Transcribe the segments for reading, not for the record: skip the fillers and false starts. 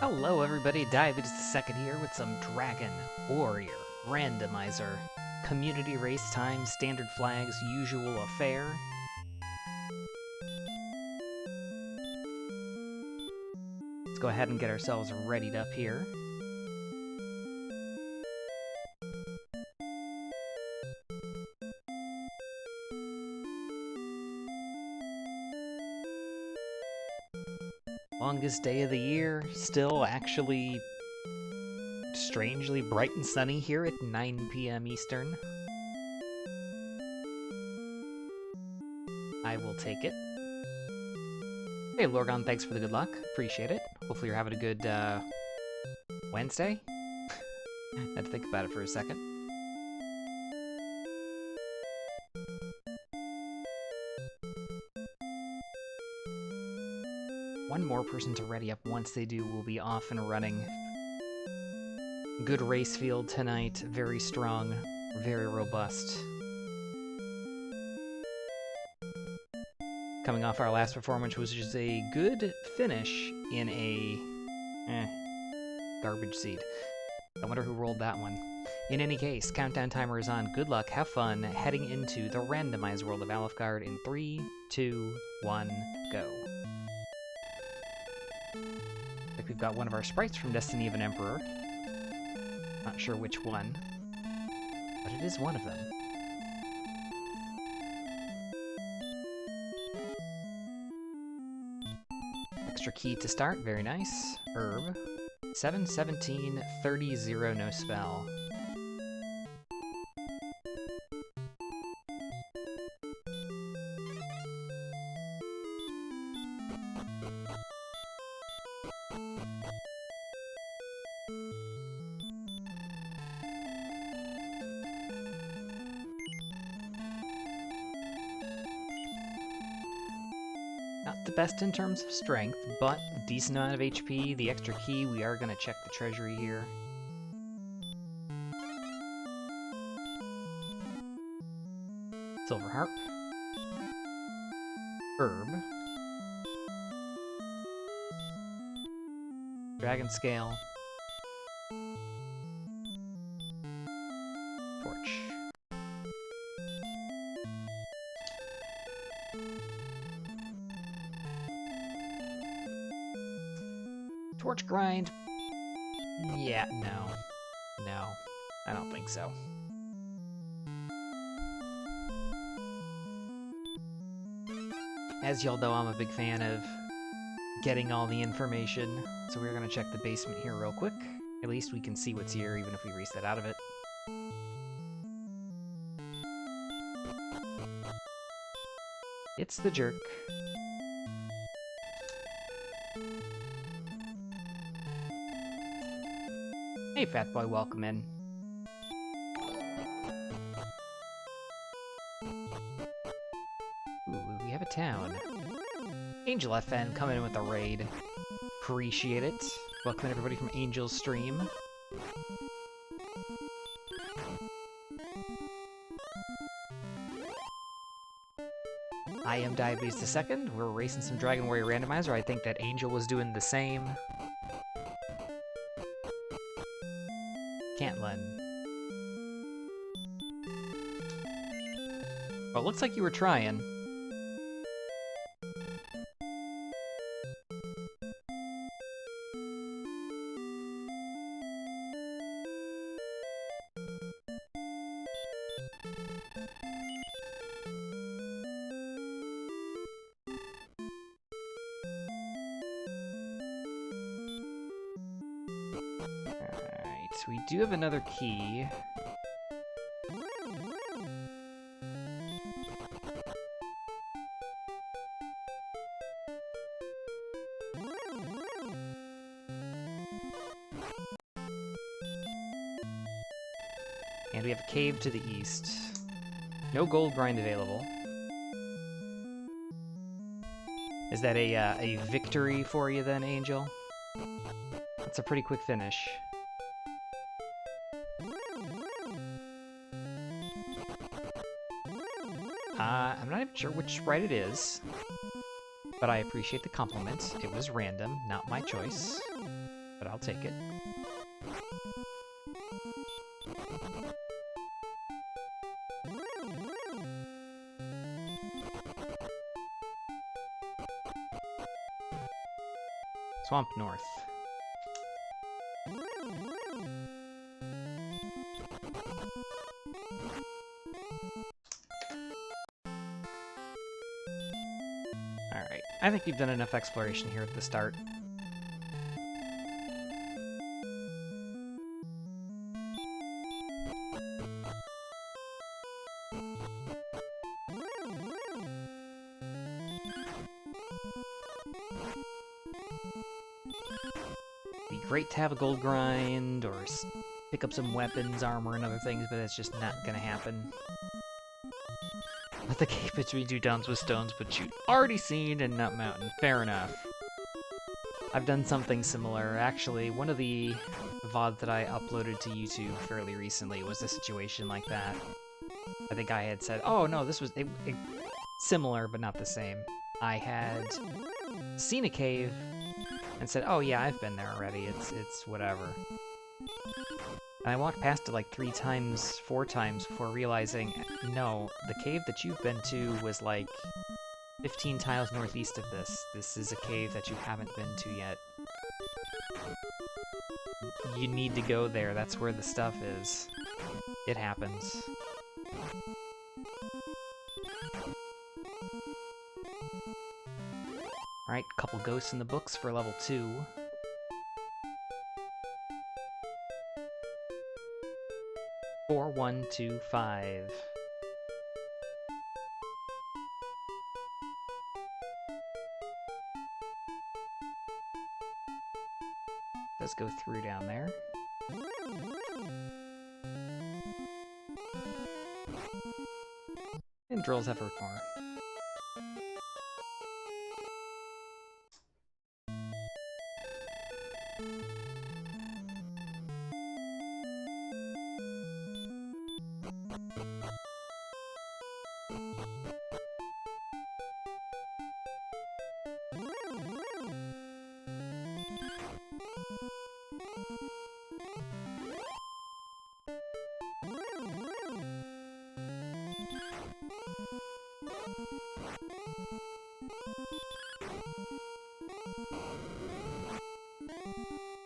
Hello everybody, Diabetes the Second here with some Dragon Warrior Randomizer. Community race time, standard flags, usual affair. Let's go ahead and get ourselves readied up here. Longest day of the year, still actually strangely bright and sunny here at 9 p.m. Eastern. I will take it. Hey Lorgon, thanks for the good luck. Appreciate it. Hopefully you're having a good Wednesday. Had to think about it for a second. One more person to ready up. Once they do, we'll be off and running. Good race field tonight. Very strong. Very robust. Coming off our last performance, which is a good finish in a garbage seed. I wonder who rolled that one. In any case, countdown timer is on. Good luck, have fun, heading into the randomized world of Alfgard in 3, 2, 1, go. Like we've got one of our sprites from Destiny of an Emperor. Not sure which one, but it is one of them. Extra key to start, very nice. Herb. 7, 17, 30, 0, no spell. Not the best in terms of strength, but decent amount of HP. The extra key, we are going to check the treasury here. Silver Harp. Herb. Dragon Scale. Torch. Torch grind? Yeah, no. No. I don't think so. As y'all know, I'm a big fan of getting all the information, so we're going to check the basement here real quick. At least we can see what's here, even if we reset out of it. It's the jerk. Hey, Fat Boy, welcome in. Ooh, we have a town. Angel FN coming in with a raid. Appreciate it. Welcome in everybody from Angel's stream. I am Diabetes the Second. We're racing some Dragon Warrior Randomizer. I think that Angel was doing the same. Cantlin. Well, it looks like you were trying. We do have another key. And we have a cave to the east. No gold grind available. Is that a victory for you then, Angel? That's a pretty quick finish. I'm not even sure which sprite it is, but I appreciate the compliment. It was random, not my choice. but I'll take it. Swamp North. Alright, I think we've done enough exploration here at the start. Be great to have a gold grind, or pick up some weapons, armor, and other things, but it's just not gonna happen. Let the cave between two towns with stones, but you've already seen in Nut Mountain. Fair enough. I've done something similar. Actually, one of the VODs that I uploaded to YouTube fairly recently was a situation like that. I think I had said, oh no, this was similar, but not the same. I had seen a cave and said, oh yeah, I've been there already, it's whatever. And I walked past it like 3 times, 4 times before realizing, no, the cave that you've been to was like 15 tiles northeast of this. This is a cave that you haven't been to yet. You need to go there, that's where the stuff is. It happens. Alright, couple ghosts in the books for level 2. Four, 1, 2, 5. Let's go through down there. And drills effort more.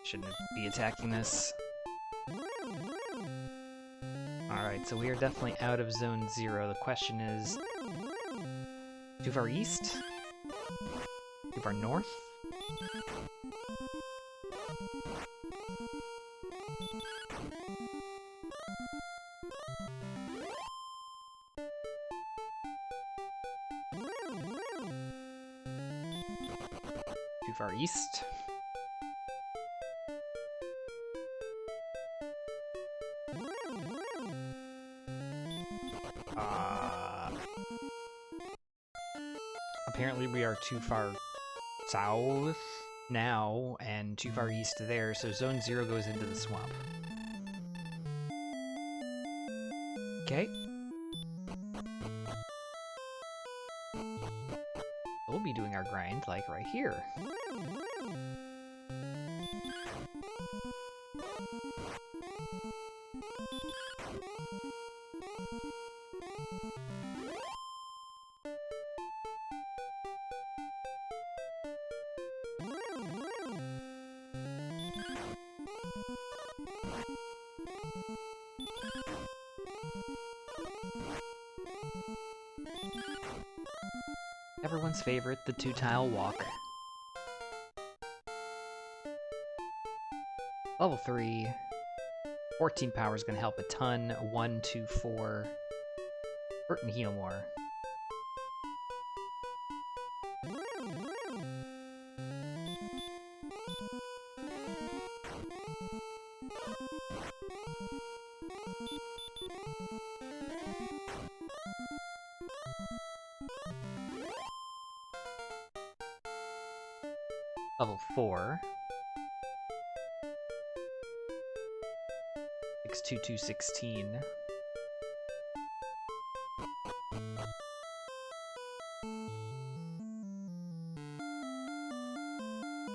Shouldn't be attacking this. Alright, so we are definitely out of Zone 0. The question is, too far east? Too far north? Too far east? Apparently we are too far south now, and too far east there, so Zone 0 goes into the swamp. Okay. We'll be doing our grind, like, right here. Everyone's favorite, the 2-tile walk. Level 3. 14 power is going to help a ton. 1, 2, 4. Hurt and heal more. Level 4. 62216.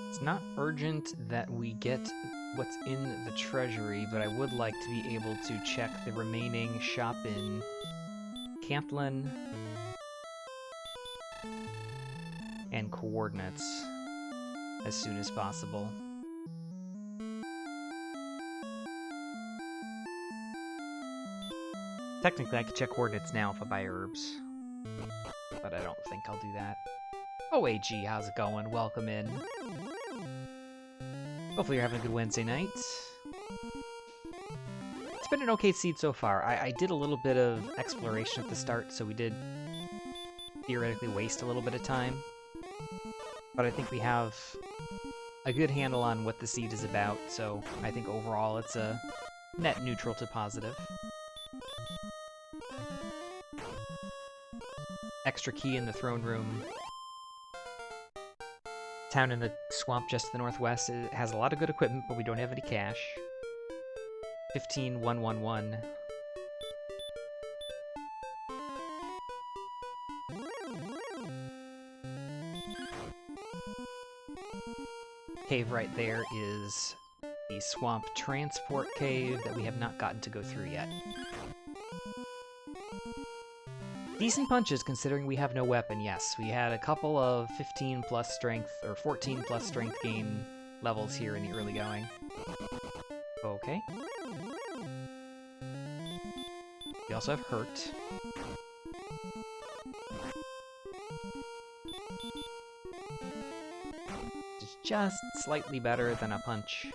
It's not urgent that we get what's in the treasury, but I would like to be able to check the remaining shop in Camplin and coordinates as soon as possible. Technically, I could check coordinates now if I buy herbs, but I don't think I'll do that. OAG, how's it going? Welcome in. Hopefully you're having a good Wednesday night. It's been an okay seed so far. I did a little bit of exploration at the start, so we did theoretically waste a little bit of time. But I think we have a good handle on what the seed is about, so I think overall it's a net neutral to positive. Extra key in the throne room. Town in the swamp just to the northwest. It has a lot of good equipment, but we don't have any cash. 15111. Cave right there is the swamp transport cave that we have not gotten to go through yet. Decent punches considering we have no weapon, yes. We had a couple of 15 plus strength, or 14 plus strength gain levels here in the early going. Okay. We also have hurt. It's just slightly better than a punch.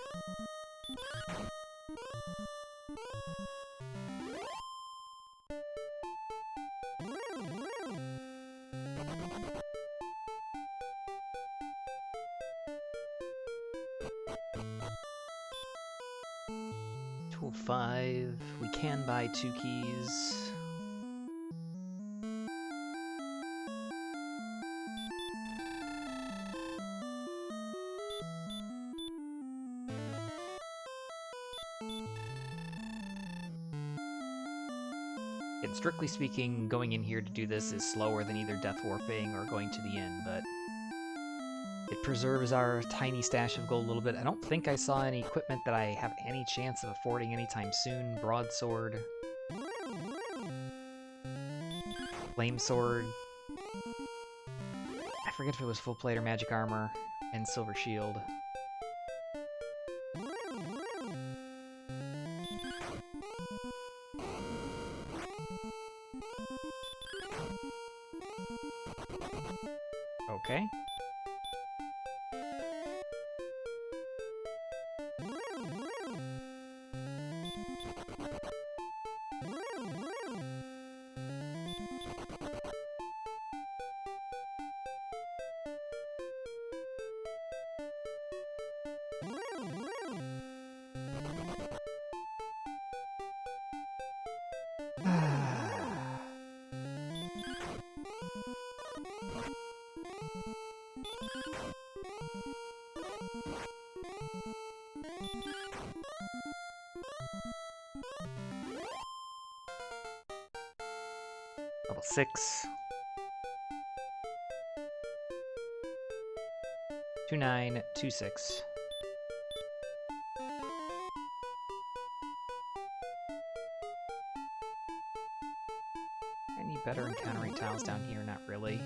Tool 5. We can buy 2 keys. And strictly speaking, going in here to do this is slower than either death warping or going to the inn, but it preserves our tiny stash of gold a little bit. I don't think I saw any equipment that I have any chance of affording anytime soon. Broadsword. Flame sword. I forget if it was full plate or magic armor. And silver shield. Okay. Level 6. 2926. Any better encountering tiles down here? Not really.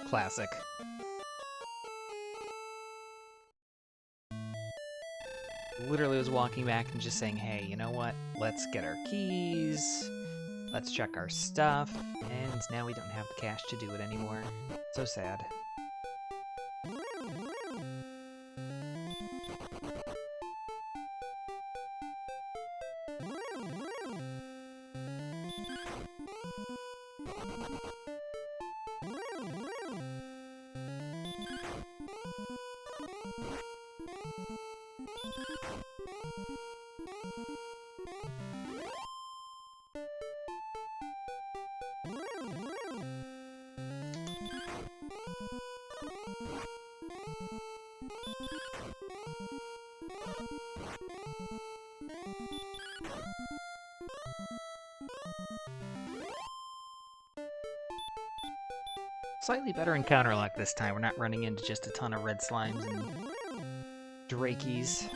Classic. Literally was walking back and just saying, hey, you know what? Let's get our keys. Let's check our stuff. And now we don't have the cash to do it anymore. So sad. Slightly better encounter luck this time. We're not running into just a ton of red slimes and drakies.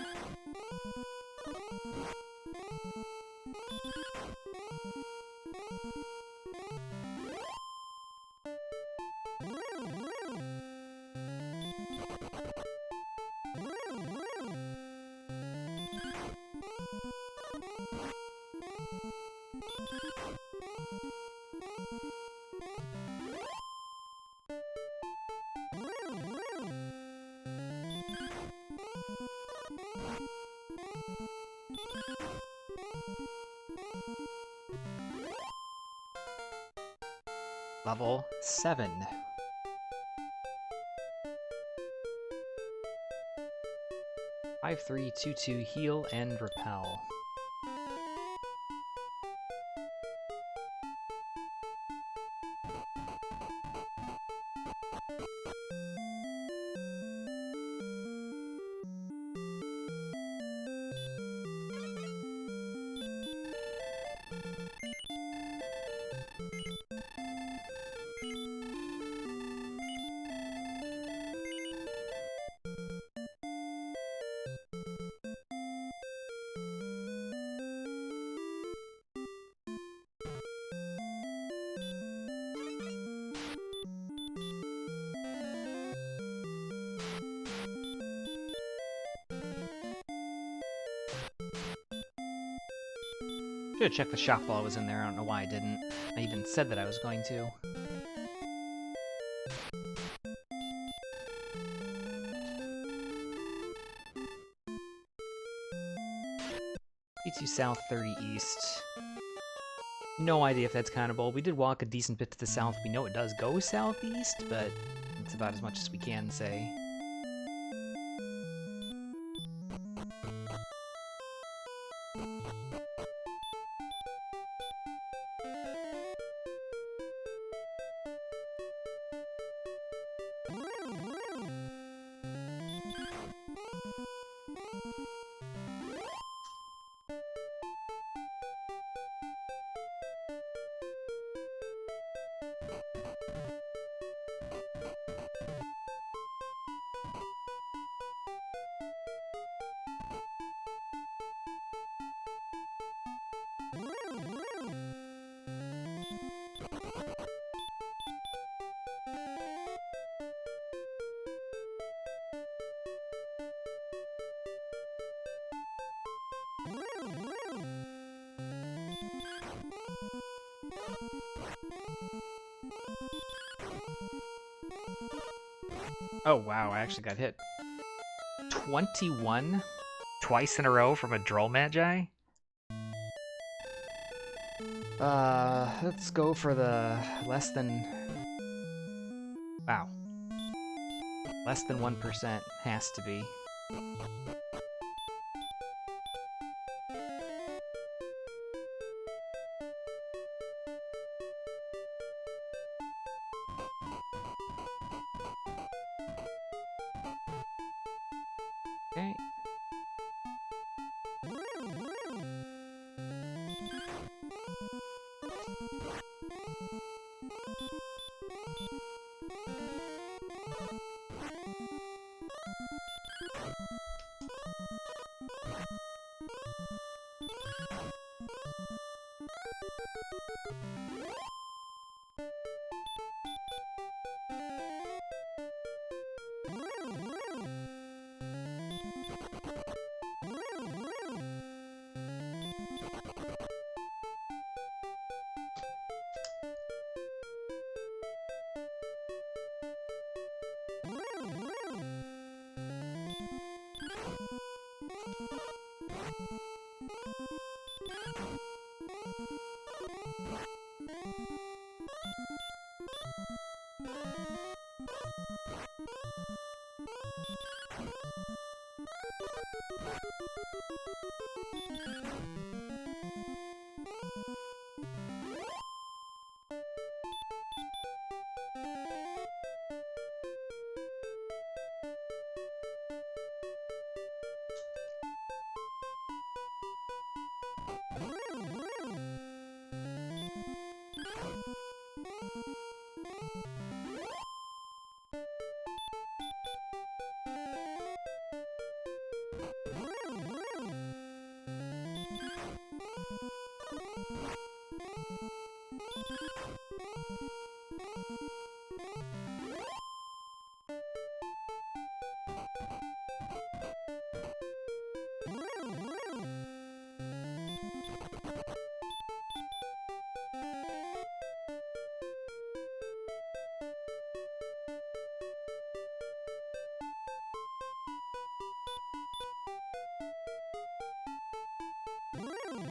Level 7. Five, 3, 2, 2, heal and repel. Should've checked the shop while I was in there. I don't know why I didn't. I even said that I was going to. E2 south, 30 east. No idea if that's countable. We did walk a decent bit to the south. We know it does go southeast, but it's about as much as we can say. Oh wow, I actually got hit. 21? Twice in a row from a Droll Magi? Let's go for the less than... Wow. Less than 1% has to be. Okay.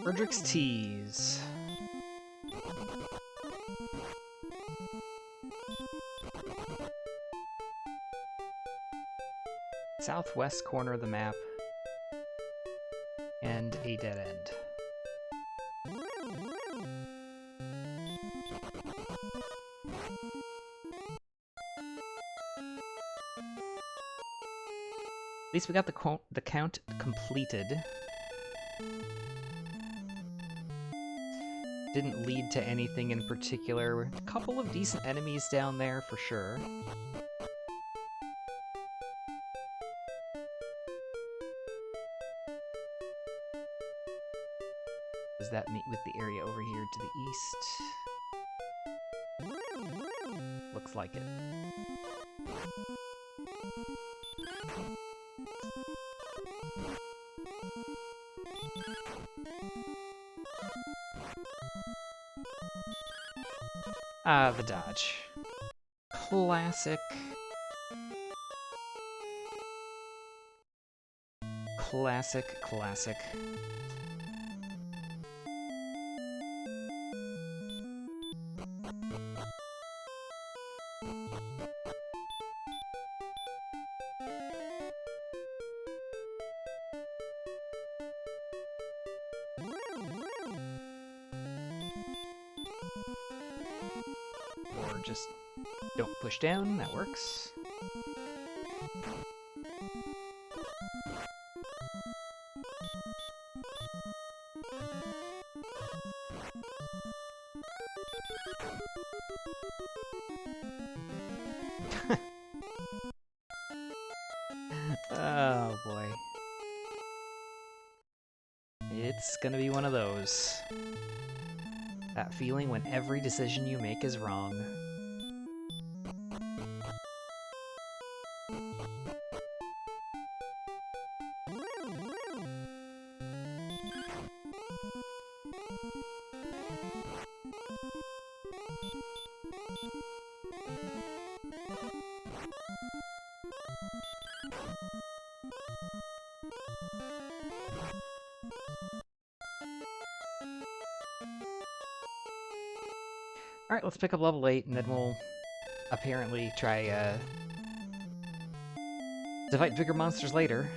Frederick's Tease. Southwest corner of the map. And a dead end. At least we got the count completed. Didn't lead to anything in particular. A couple of decent enemies down there for sure. Does that meet with the area over here to the east? Looks like it. Ah, the dodge. Classic. Classic. Or just don't push down, that works. Oh boy. It's gonna be one of those. That feeling when every decision you make is wrong. Alright, let's pick up level 8, and then we'll apparently try to fight bigger monsters later.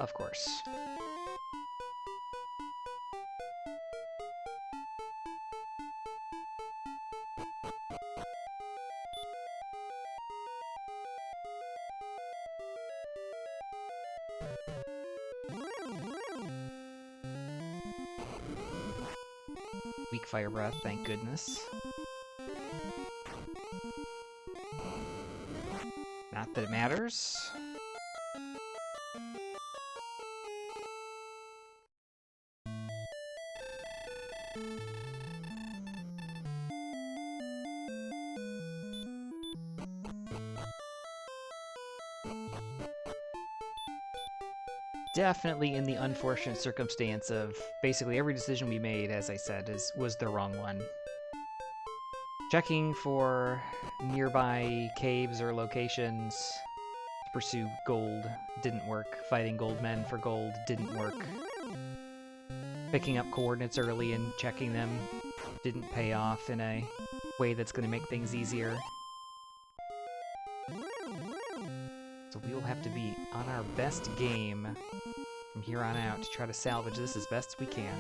Of course. Weak fire breath, thank goodness. Not that it matters. definitely in the unfortunate circumstance of basically every decision we made, as I said, was the wrong one. Checking for nearby caves or locations to pursue gold didn't work. Fighting gold men for gold didn't work. Picking up coordinates early and checking them didn't pay off in a way that's going to make things easier. So we will have to be on our best game from here on out to try to salvage this as best we can.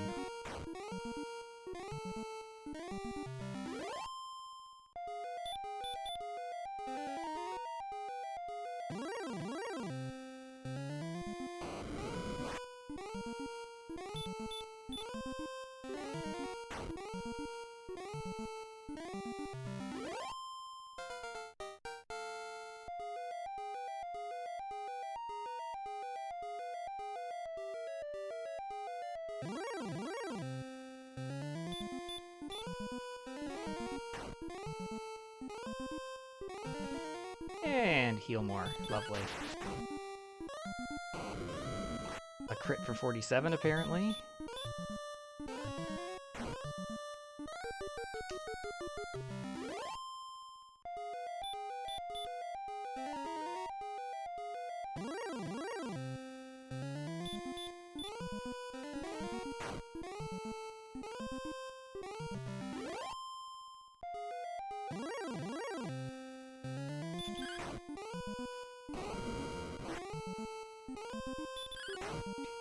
And heal more. Lovely. A crit for 47, apparently.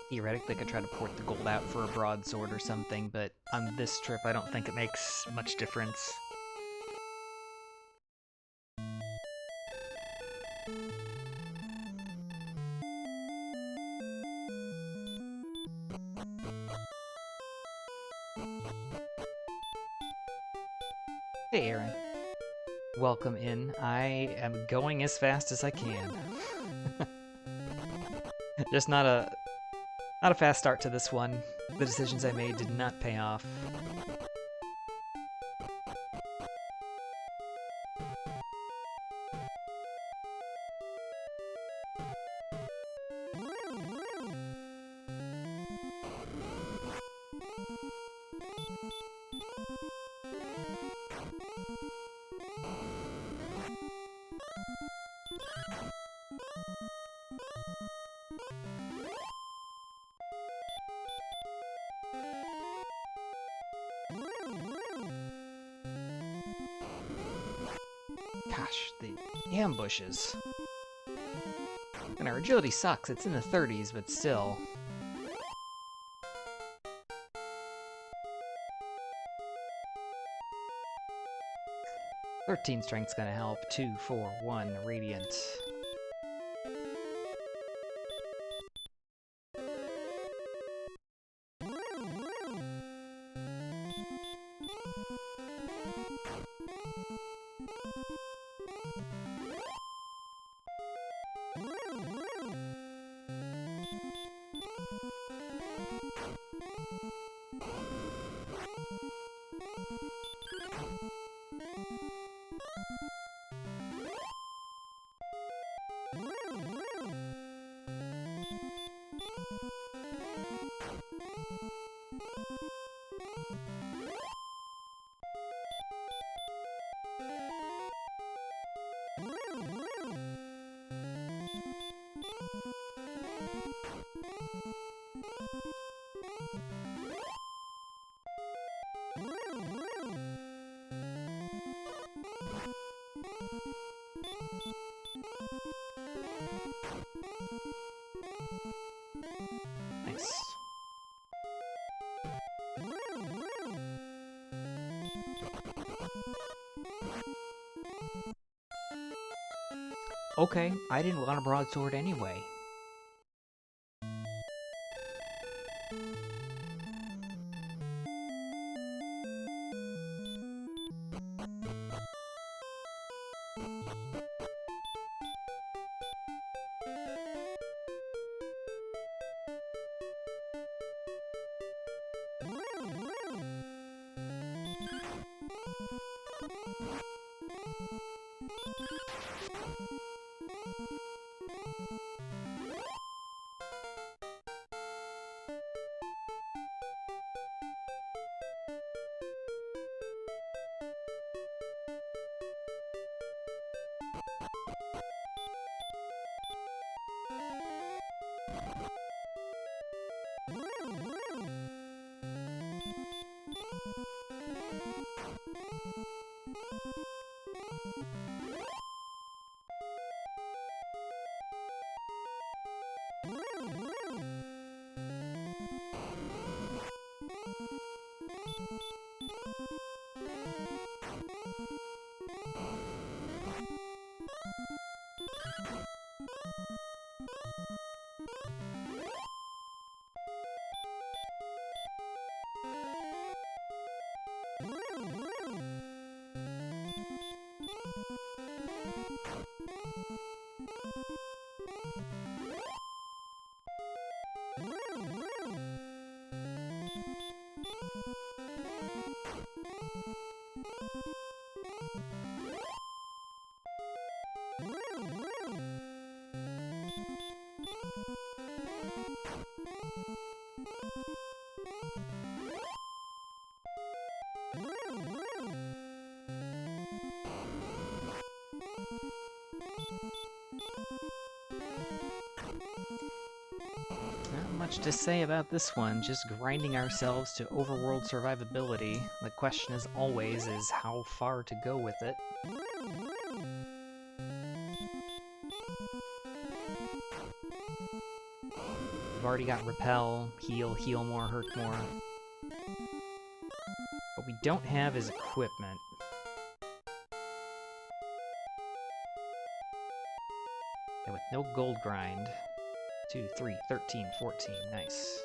Theoretically, I could try to port the gold out for a broadsword or something, but on this trip, I don't think it makes much difference. Hey, Aaron. Welcome in. I am going as fast as I can. Just not a fast start to this one. The decisions I made did not pay off. Gosh, the ambushes. And our agility sucks. It's in the 30s, but still. "13 strength's gonna help. 2, 4, 1, radiant. Nice. Okay, I didn't want a broadsword anyway. Not much to say about this one, just grinding ourselves to overworld survivability. The question as always is how far to go with it. We've already got Repel, Heal, Heal More, Hurt More. What we don't have is equipment. And with no gold grind. 2, 3, 13, 14, nice.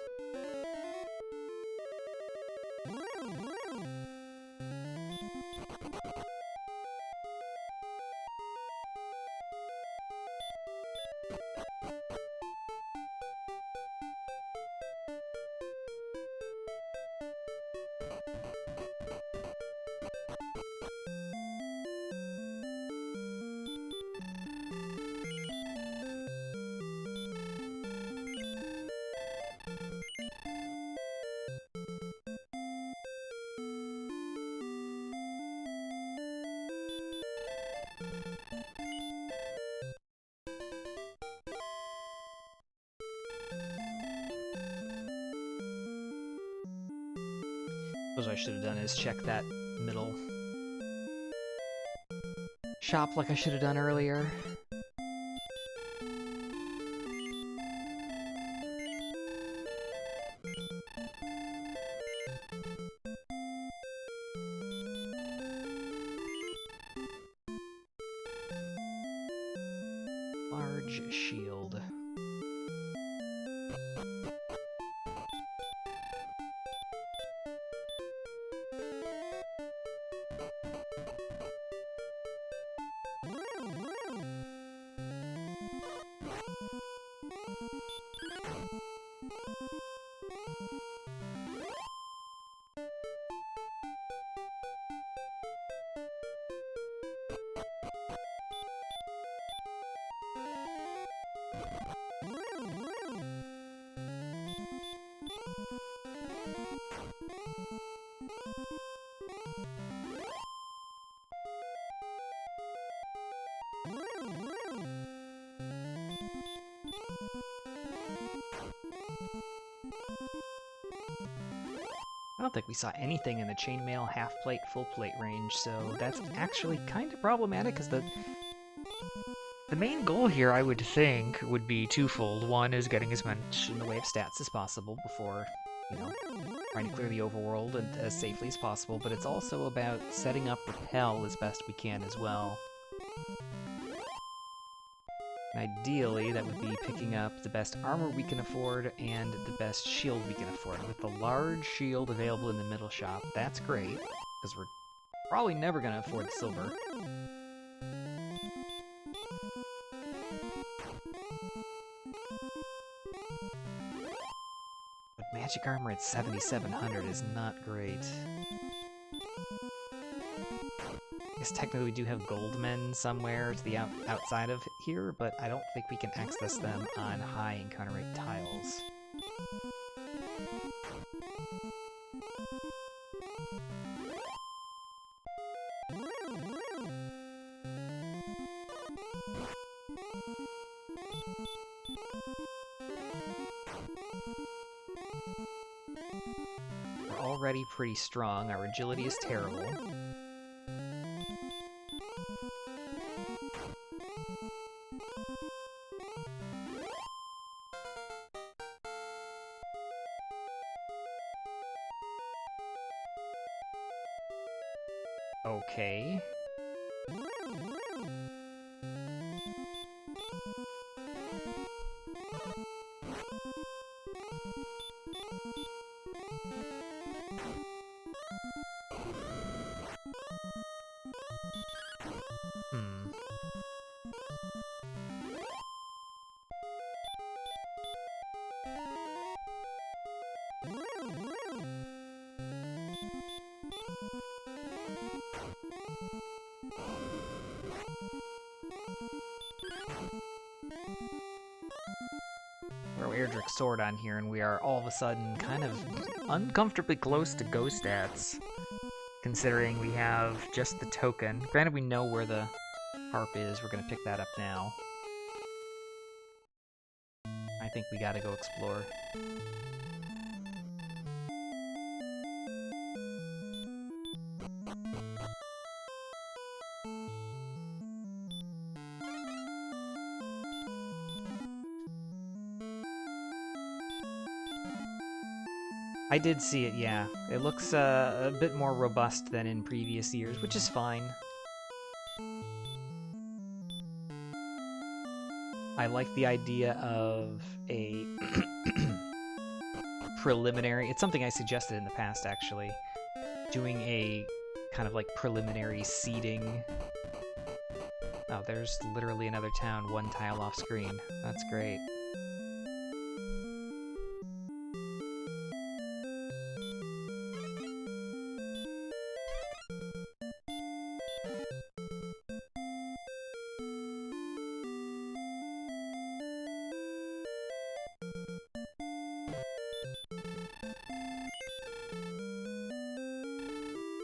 What I should have done is check that middle shop like I should have done earlier. Large shield. I don't think we saw anything in the chainmail half plate, full plate range, so that's actually kind of problematic, because the main goal here, I would think, would be twofold. One is getting as much in the way of stats as possible before, you know, trying to clear the overworld as safely as possible, but it's also about setting up Repel as best we can as well. Ideally, that would be picking up the best armor we can afford and the best shield we can afford. With the large shield available in the middle shop, that's great, because we're probably never going to afford the silver. But magic armor at 7,700 is not great. I guess technically we do have gold men somewhere to the outside of here, but I don't think we can access them on high encounter rate tiles. We're already pretty strong. Our agility is terrible. Okay. Throw Erdrick's sword on here, and we are all of a sudden kind of uncomfortably close to Go stats, considering we have just the token. Granted, we know where the harp is. We're going to pick that up now. I think we gotta go explore. I did see it, yeah. It looks a bit more robust than in previous years, which is fine. I like the idea of a preliminary... It's something I suggested in the past, actually. Doing a kind of like preliminary seeding. Oh, there's literally another town, one tile off screen. That's great.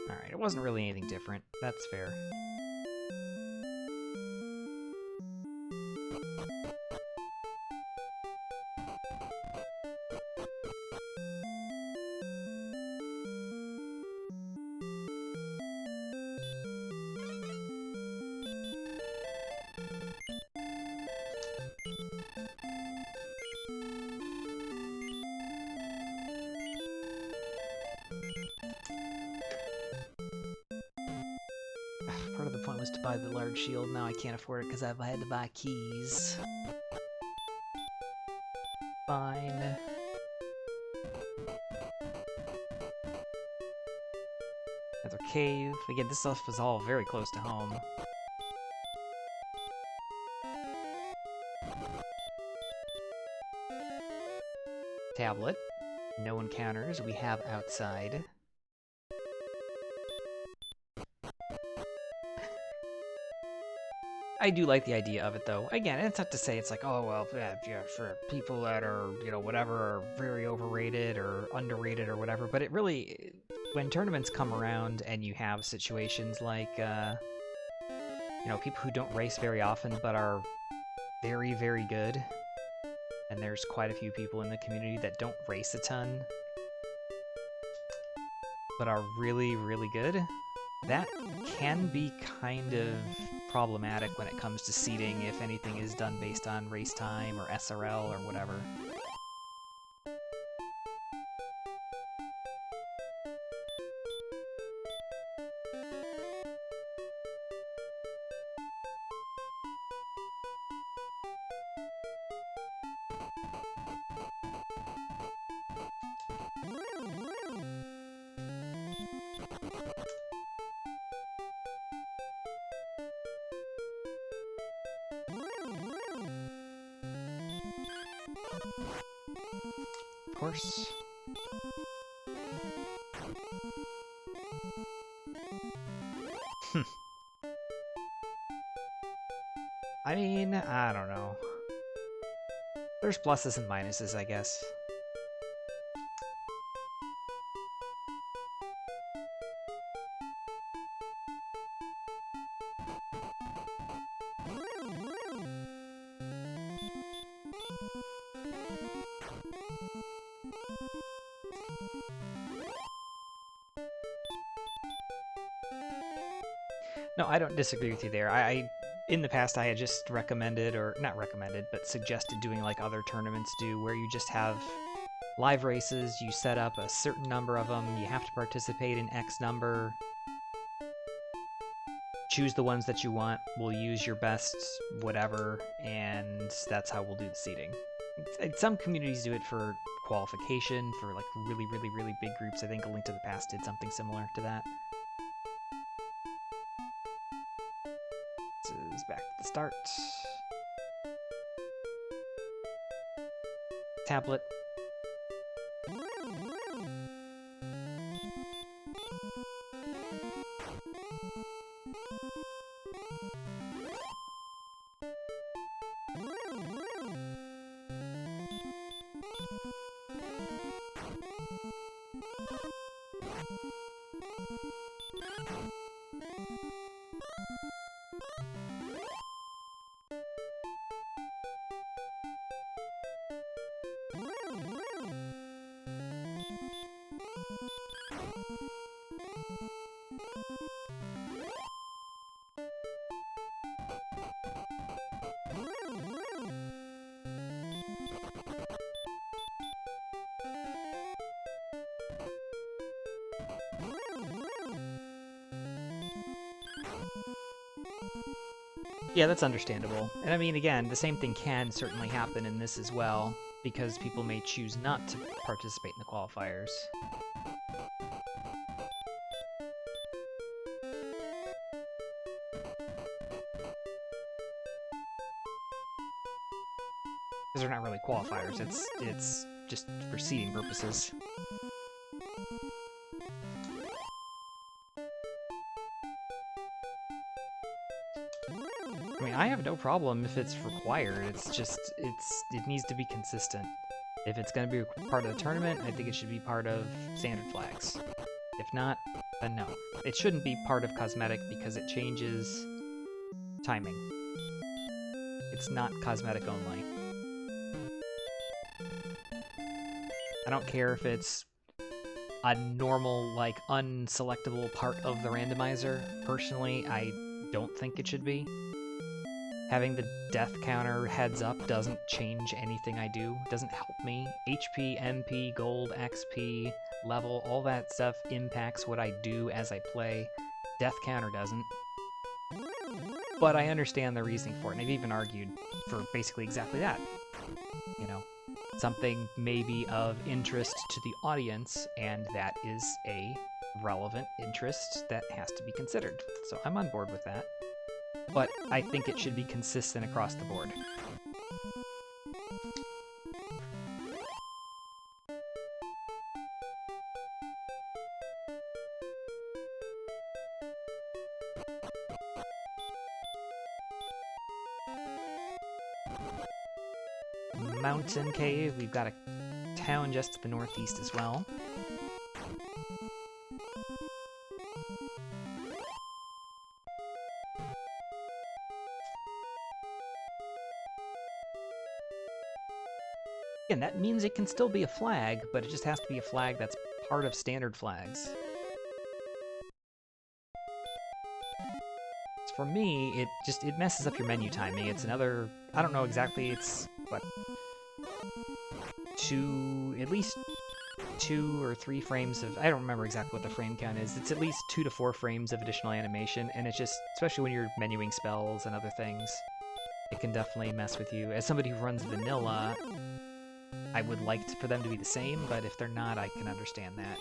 Alright, it wasn't really anything different. That's fair. Part of the point was to buy the large shield. Now I can't afford it because I've had to buy keys. Fine. Another cave. Again, this stuff is all very close to home. Tablet. No encounters we have outside. I do like the idea of it, though. Again, it's not to say it's like, oh, well, yeah, for people that are, you know, whatever, are very overrated or underrated or whatever, but it really, when tournaments come around and you have situations like, you know, people who don't race very often but are very, very good, and there's quite a few people in the community that don't race a ton, but are really, really good, that can be kind of problematic when it comes to seeding if anything is done based on race time or SRL or whatever. Of course. I mean, I don't know. There's pluses and minuses, I guess. No, I don't disagree with you there. In the past, I had just recommended, or not recommended, but suggested doing like other tournaments do, where you just have live races, you set up a certain number of them, you have to participate in X number, choose the ones that you want, we'll use your best whatever, and that's how we'll do the seeding. Some communities do it for qualification, for like really, really, really big groups. I think A Link to the Past did something similar to that. This is back to the start. Tablet. Yeah, that's understandable. And I mean, again, the same thing can certainly happen in this as well, because people may choose not to participate in the qualifiers. Because they're not really qualifiers, it's just for seeding purposes. I mean, I have no problem if it's required. It's just, it needs to be consistent. If it's going to be part of the tournament, I think it should be part of standard flags. If not, then no. It shouldn't be part of cosmetic because it changes timing. It's not cosmetic only. I don't care if it's a normal, like, unselectable part of the randomizer. Personally, I don't think it should be. Having the death counter heads up doesn't change anything I do, doesn't help me. HP, MP, gold, XP, level, all that stuff impacts what I do as I play. Death counter doesn't. But I understand the reasoning for it, and I've even argued for basically exactly that. You know, something may be of interest to the audience, and that is a relevant interest that has to be considered. So I'm on board with that. But I think it should be consistent across the board. Mountain Cave, we've got a town just to the northeast as well. Again, that means it can still be a flag, but it just has to be a flag that's part of standard flags. For me, it messes up your menu timing. It's another, I don't know exactly, it's, what, at least 2 or 3 frames of, I don't remember exactly what the frame count is. It's at least 2 to 4 frames of additional animation, and it's just, especially when you're menuing spells and other things, it can definitely mess with you. As somebody who runs vanilla, I would like for them to be the same, but if they're not, I can understand that.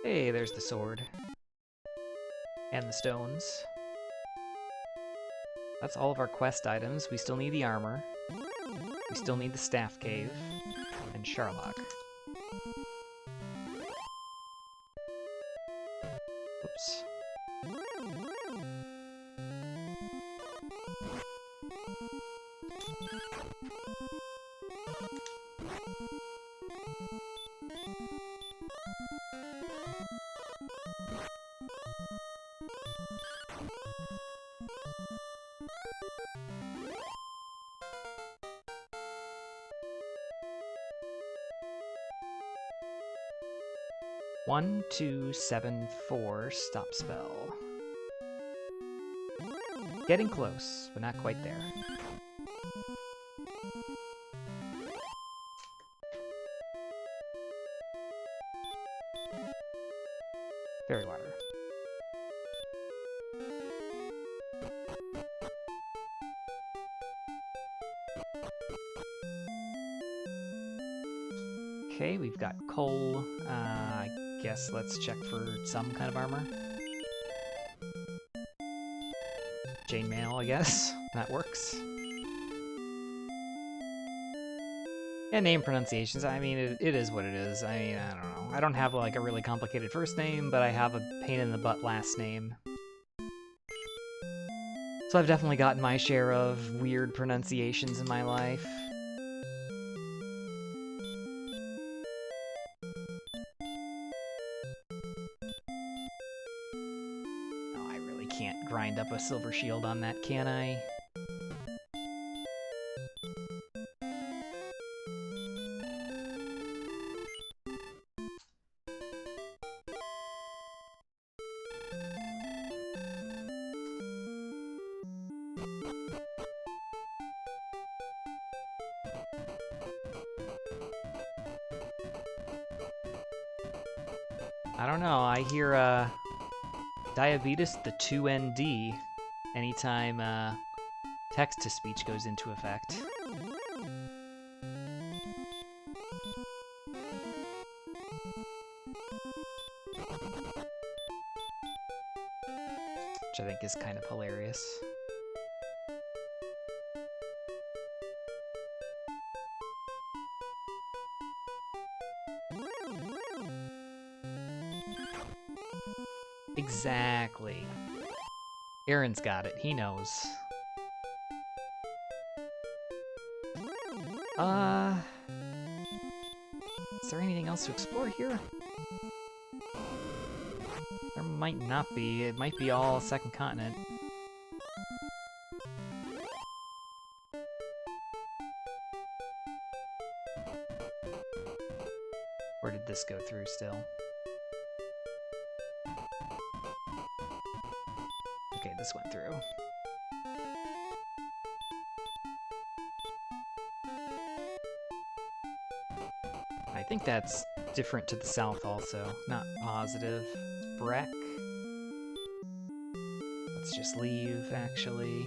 Hey, there's the sword. And the stones. That's all of our quest items. We still need the armor. We still need the staff cave. And Sherlock. Oops. One, 2, 7, 4, stop spell. Getting close, but not quite there. Fairy water. Okay, we've got coal. I guess let's check for some kind of armor. Chainmail, I guess. That works. And name pronunciations, I mean, it is what it is. I mean, I don't know. I don't have, like, a really complicated first name, but I have a pain-in-the-butt last name. So I've definitely gotten my share of weird pronunciations in my life. Oh, I really can't grind up a silver shield on that, can I? I don't know, I hear, diabetes the 2ND anytime, text-to-speech goes into effect. Which I think is kind of hilarious. Exactly. Aaron's got it. He knows. Is there anything else to explore here? There might not be. It might be all second continent. Where did this go through still? Okay, this went through. I think that's different to the south also. Not positive. Breck. Let's just leave, actually.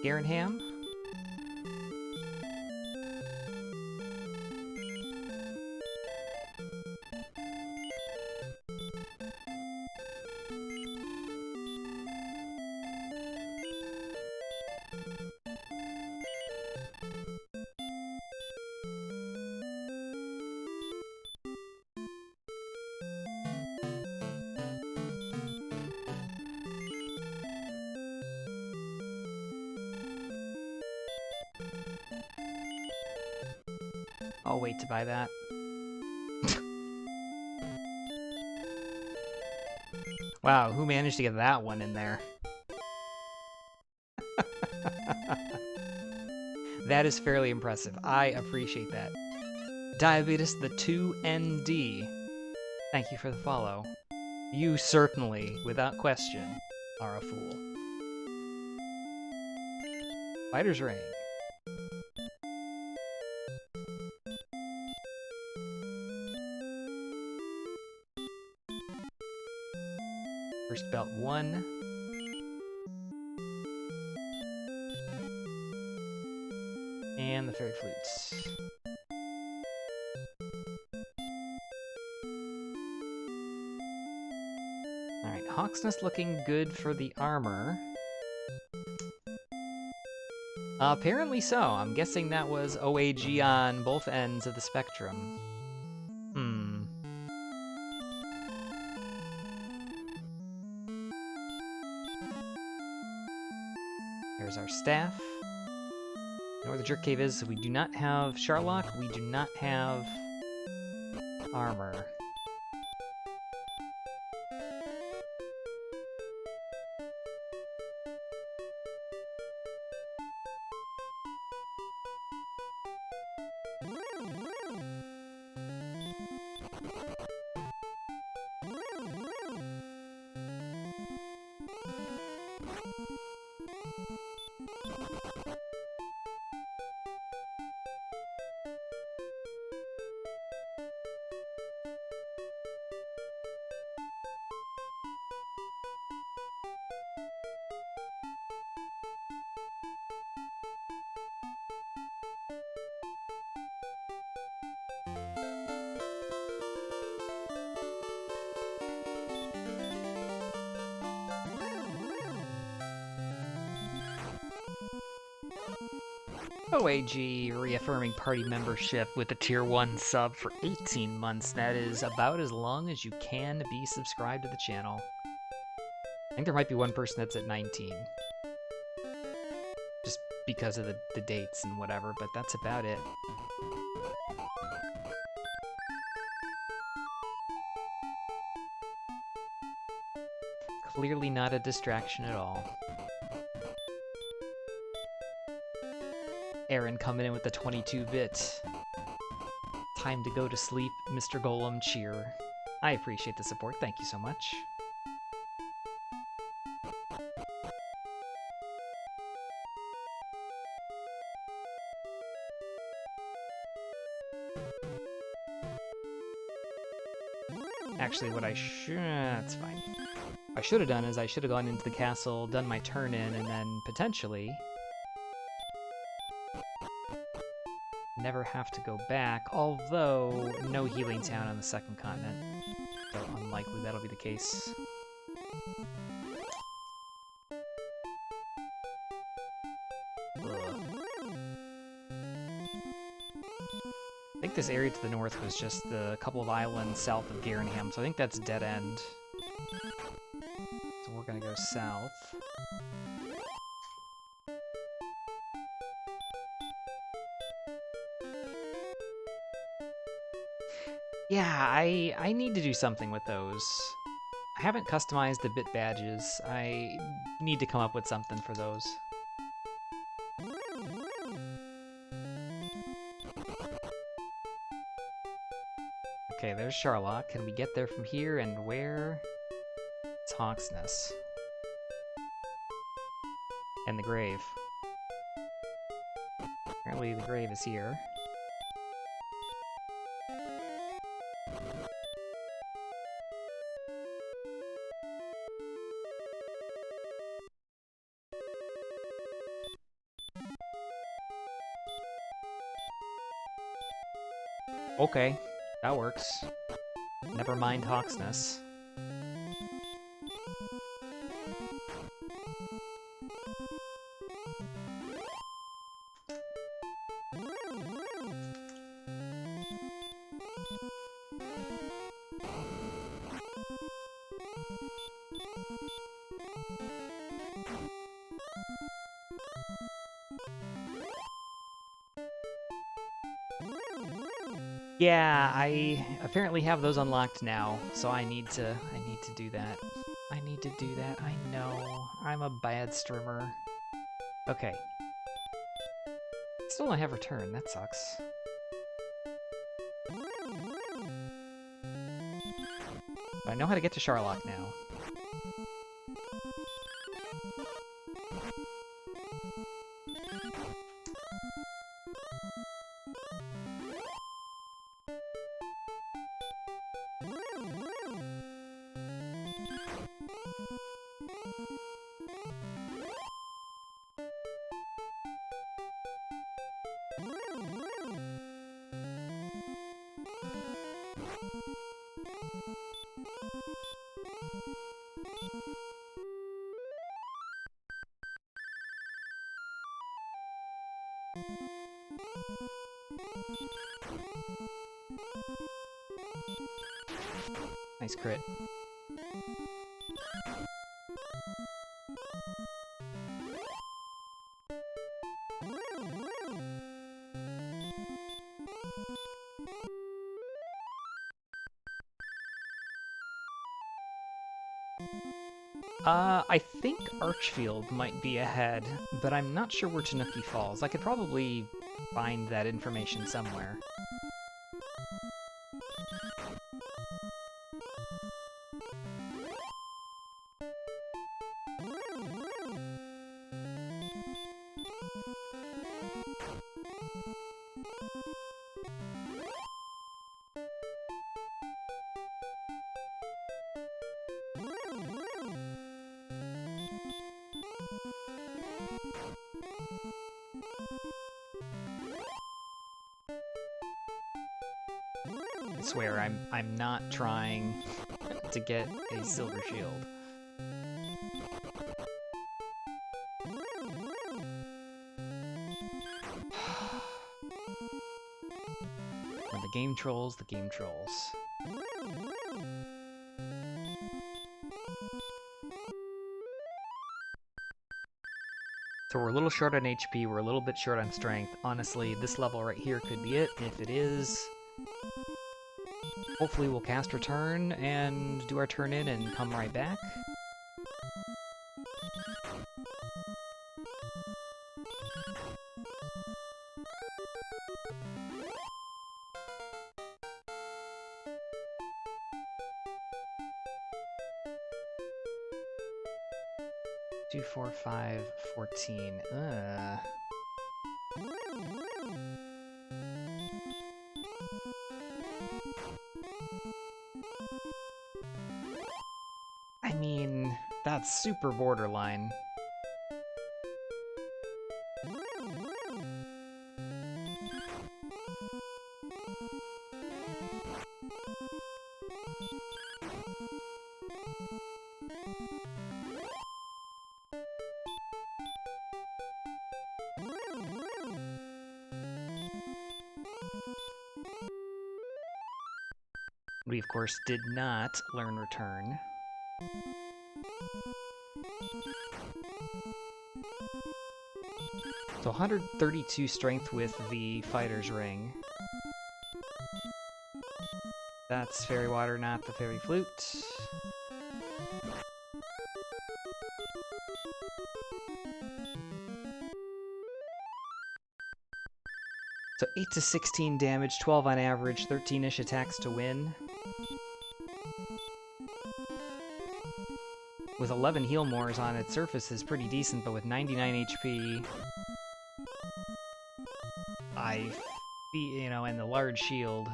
Garenham? I'll wait to buy that. Wow, who managed to get that one in there? That is fairly impressive. I appreciate that. Diabetes the 2ND. Thank you for the follow. You certainly, without question, are a fool. Fighter's Ring. First belt 1. And the fairy flutes. Hawksness looking good for the armor. Apparently so. I'm guessing that was OAG on both ends of the spectrum. There's our staff. You know where the jerk cave is, so we do not have Sharlock, we do not have armor. OAG reaffirming party membership with a tier 1 sub for 18 months. That is about as long as you can be subscribed to the channel. I think there might be one person that's at 19. Just because of the dates and whatever, but that's about it. Clearly not a distraction at all. Aaron coming in with the 22-bit. Time to go to sleep, Mr. Golem cheer. I appreciate the support, thank you so much. Actually, what that's fine. What I should have done is I should have gone into the castle, done my turn in, and then potentially never have to go back, although no healing town on the second continent, so unlikely that'll be the case. Ugh. I think this area to the north was just the couple of islands south of Garenham, so I think that's dead end. So we're gonna go south. Yeah, I need to do something with those. I haven't customized the bit badges. I need to come up with something for those. Okay, there's Sharlock. Can we get there from here, and where? It's Hawksness. And the grave. Apparently the grave is here. Okay, that works. Never mind Hawksness. Yeah, I apparently have those unlocked now, so I need to do that. I need to do that, I know. I'm a bad streamer. Okay. Still don't have return, that sucks. But I know how to get to Sharlock now. Nice crit. I think Archfield might be ahead, but I'm not sure where Tanuki falls. I could probably find that information somewhere. I swear, I'm not trying to get a silver shield. When the game trolls, the game trolls. So we're a little short on HP, we're a little bit short on strength. Honestly, this level right here could be it. If it is, hopefully we'll cast Return and do our turn in and come right back. Two, 4, 5, 14. I mean, that's super borderline. We, of course, did not learn Return. So 132 strength with the Fighter's Ring. That's Fairy Water, not the Fairy Flute. So 8 to 16 damage, 12 on average, 13-ish attacks to win. With 11 heal mores on its surface is pretty decent, but with 99 HP, and the large shield.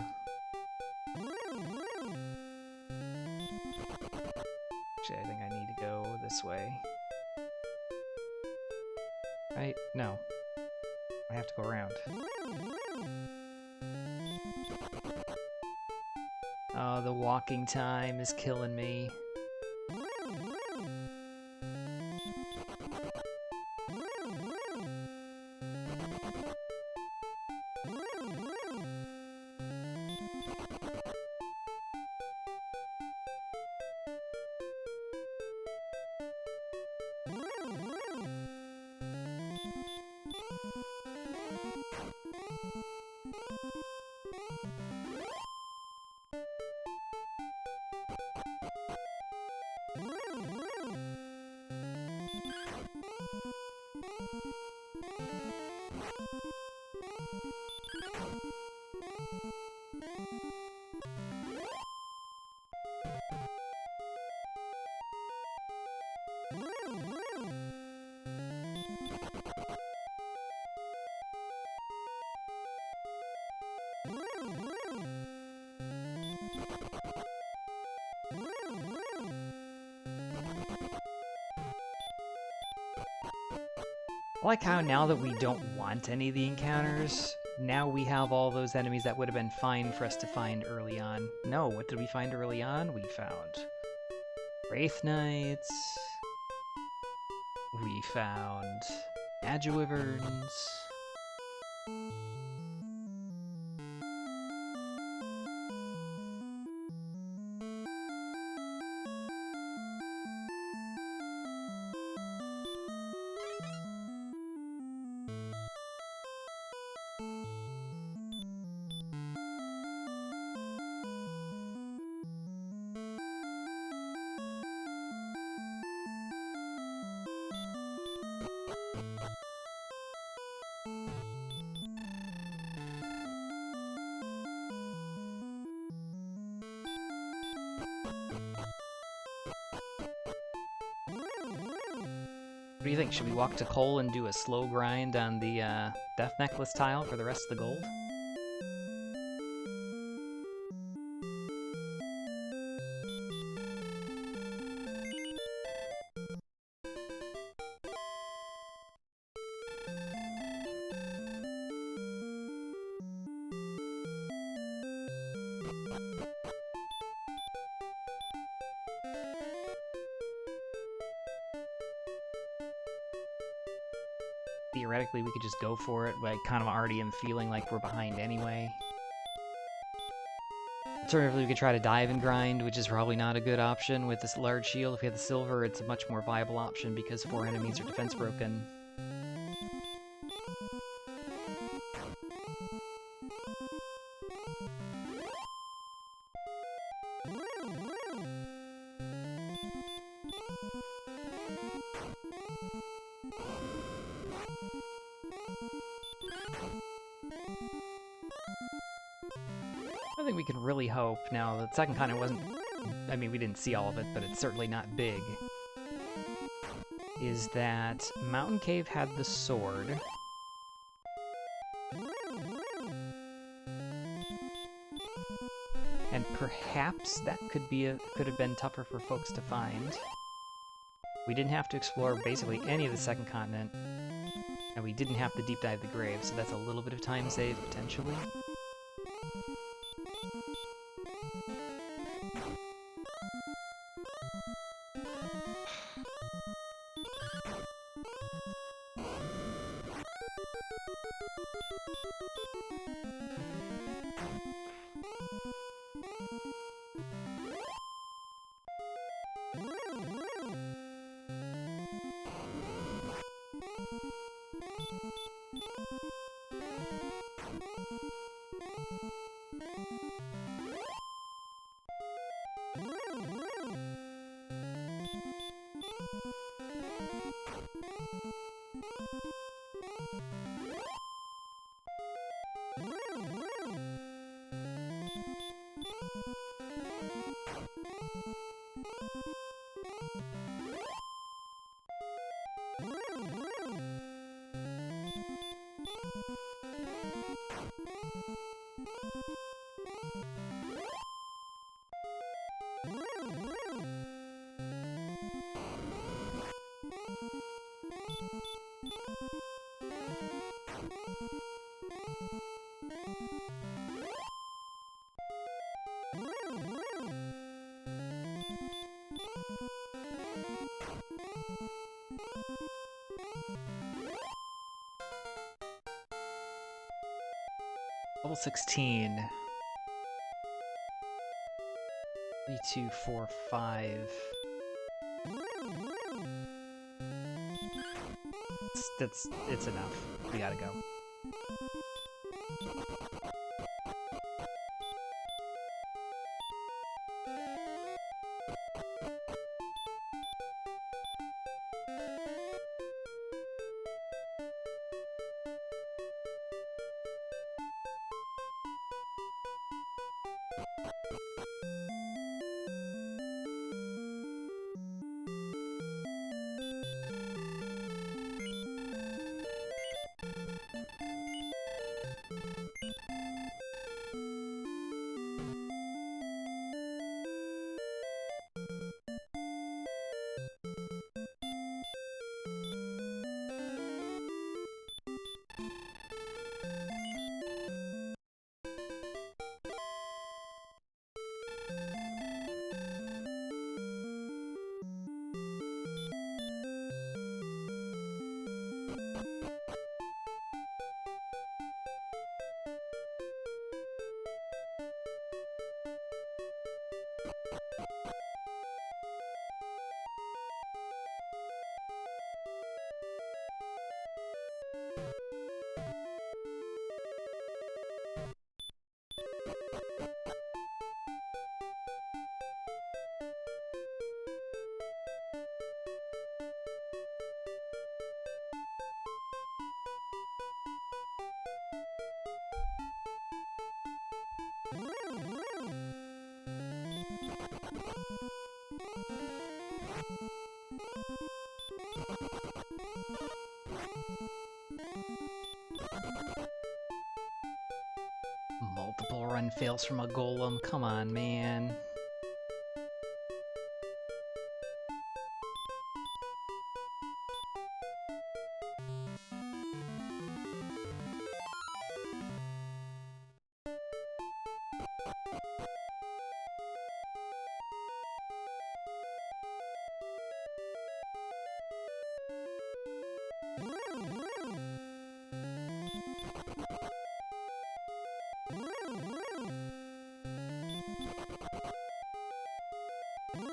Actually, I think I need to go this way. Right? No. I have to go around. Oh, the walking time is killing me. I like how now that we don't want any of the encounters, now we have all those enemies that would have been fine for us to find early on. No, what did we find early on? We found Wraith Knights. We found Magiwyverns. What do you think? Should we walk to Cole and do a slow grind on the Death Necklace tile for the rest of the gold? Theoretically, we could just go for it, but I kind of already am feeling like we're behind anyway. Alternatively, we could try to dive and grind, which is probably not a good option with this large shield. If we had the silver, it's a much more viable option because 4 enemies are defense broken. I think we can really hope. Now, the second continent wasn't... I mean, we didn't see all of it, but it's certainly not big. Is that Mountain Cave had the sword. And perhaps that could have been tougher for folks to find. We didn't have to explore basically any of the second continent, and we didn't have to deep dive the grave, so that's a little bit of time saved, potentially. Level 16. 3, 2, 4, 5. It's enough. We gotta go. Multiple run fails from a golem, come on, man.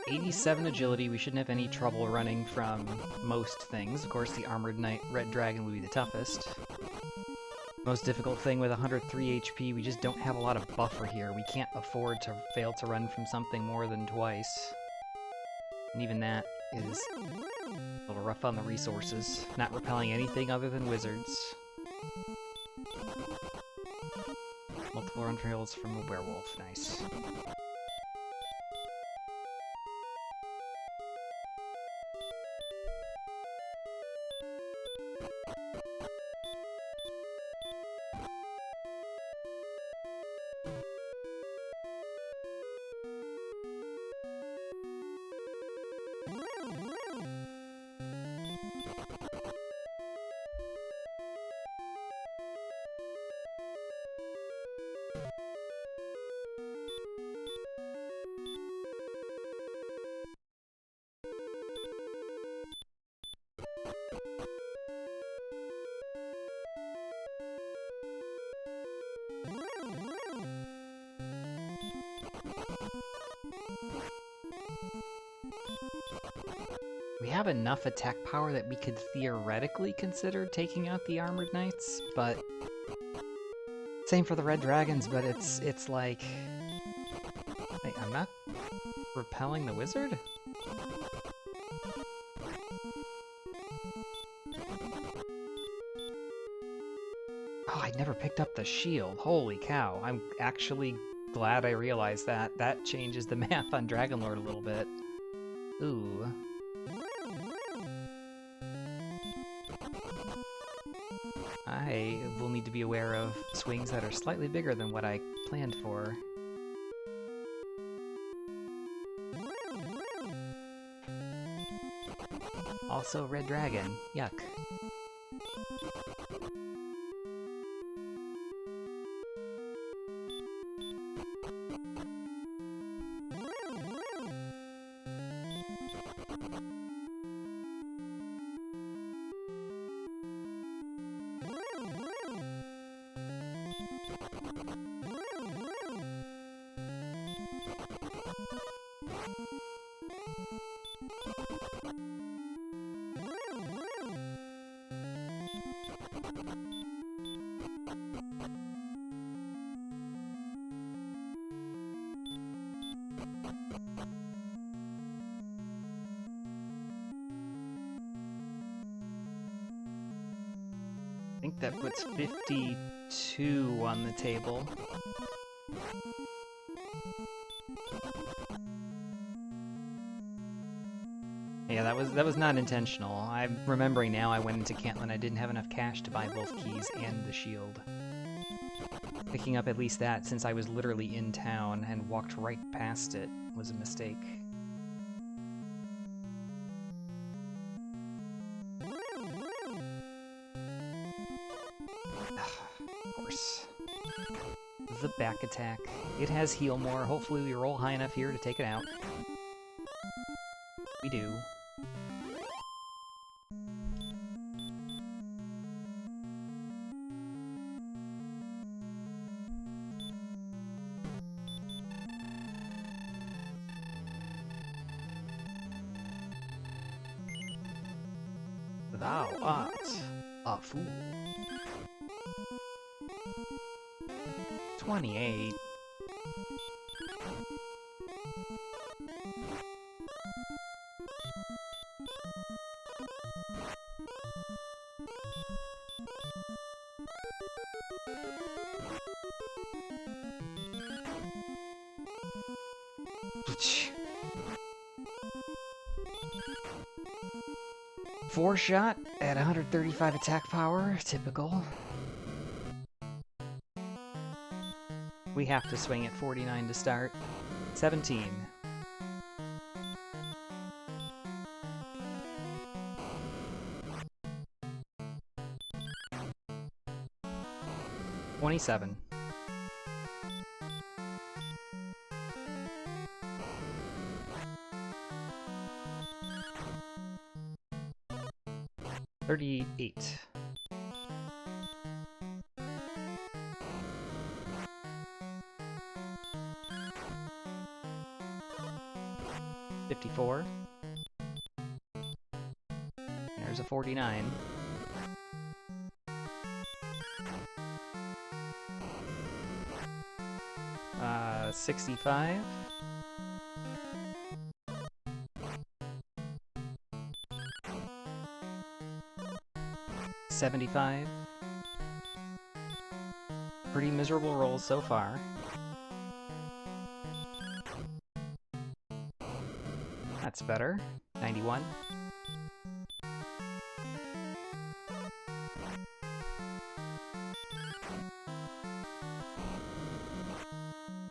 '87 agility, we shouldn't have any trouble running from most things. Of course, the Armored Knight Red Dragon would be the toughest. Most difficult thing with 103 HP, we just don't have a lot of buffer here. We can't afford to fail to run from something more than twice. And even that is a little rough on the resources. Not repelling anything other than wizards. Multiple run fails from a werewolf, nice. We have enough attack power that we could theoretically consider taking out the Armored Knights, but... Same for the Red Dragons, but it's like... Wait, I'm not repelling the wizard? Oh, I never picked up the shield. Holy cow. I'm actually glad I realized that. That changes the math on Dragonlord a little bit. Ooh. I will need to be aware of swings that are slightly bigger than what I planned for. Also, Red Dragon. Yuck. I think that puts 52 on the table. Yeah, that was not intentional. I'm remembering now I went into Cantlin, I didn't have enough cash to buy both keys and the shield. Picking up at least that, since I was literally in town and walked right past it, was a mistake. Of course. The back attack. It has heal more. Hopefully we roll high enough here to take it out. We do. Thou art a fool. 28. 4-shot at 135 attack power, typical. We have to swing at 49 to start. 17. $27. $38. $54. There's a 49. $65. $75. Pretty miserable rolls so far. That's better. 91.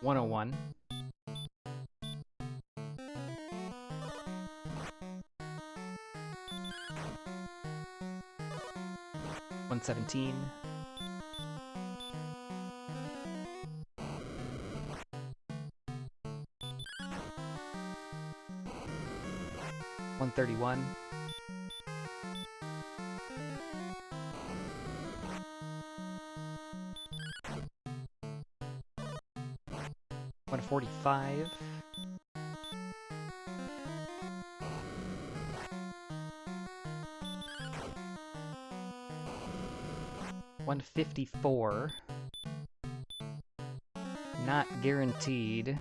$101. $117. $131. $145. $154. Not guaranteed.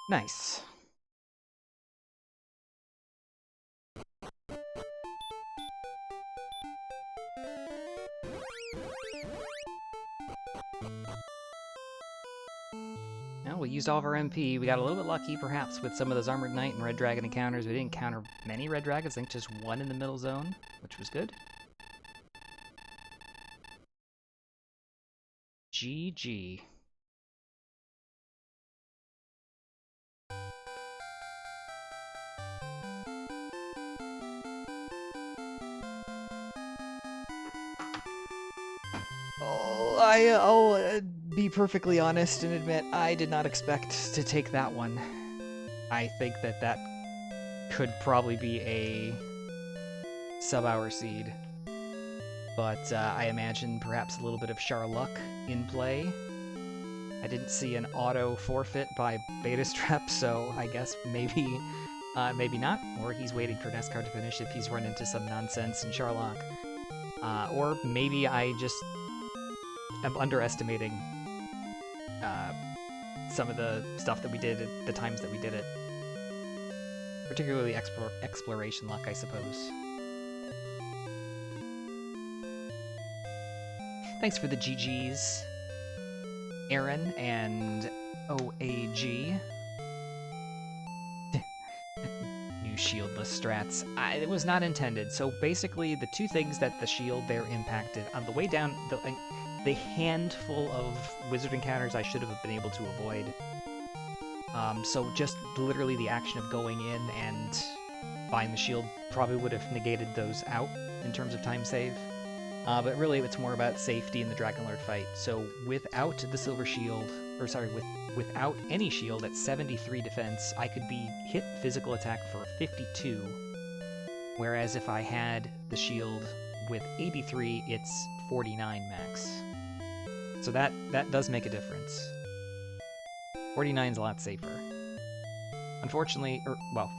Nice. Well, we used all of our MP. We got a little bit lucky, perhaps, with some of those Armored Knight and Red Dragon encounters. We didn't encounter many Red Dragons, I think just one in the middle zone, which was good. GG. I'll be perfectly honest and admit I did not expect to take that one. I think that that could probably be a sub-hour seed. But I imagine perhaps a little bit of Charluck in play. I didn't see an auto forfeit by Beta Strep, so I guess maybe maybe not. Or he's waiting for NASCAR to finish if he's run into some nonsense in Charlock. Or maybe I just am underestimating some of the stuff that we did at the times that we did it. Particularly exploration luck, I suppose. Thanks for the GGs, Aaron and OAG. New shieldless strats. It was not intended. So basically, the two things that the shield there impacted on the way down, the handful of wizard encounters I should have been able to avoid. So just literally the action of going in and buying the shield probably would have negated those out in terms of time save. But really, it's more about safety in the Dragon Lord fight. So without the Silver Shield, or sorry, without any shield at 73 defense, I could be hit physical attack for 52. Whereas if I had the shield with 83, it's 49 max. So that does make a difference. 49's a lot safer. Unfortunately,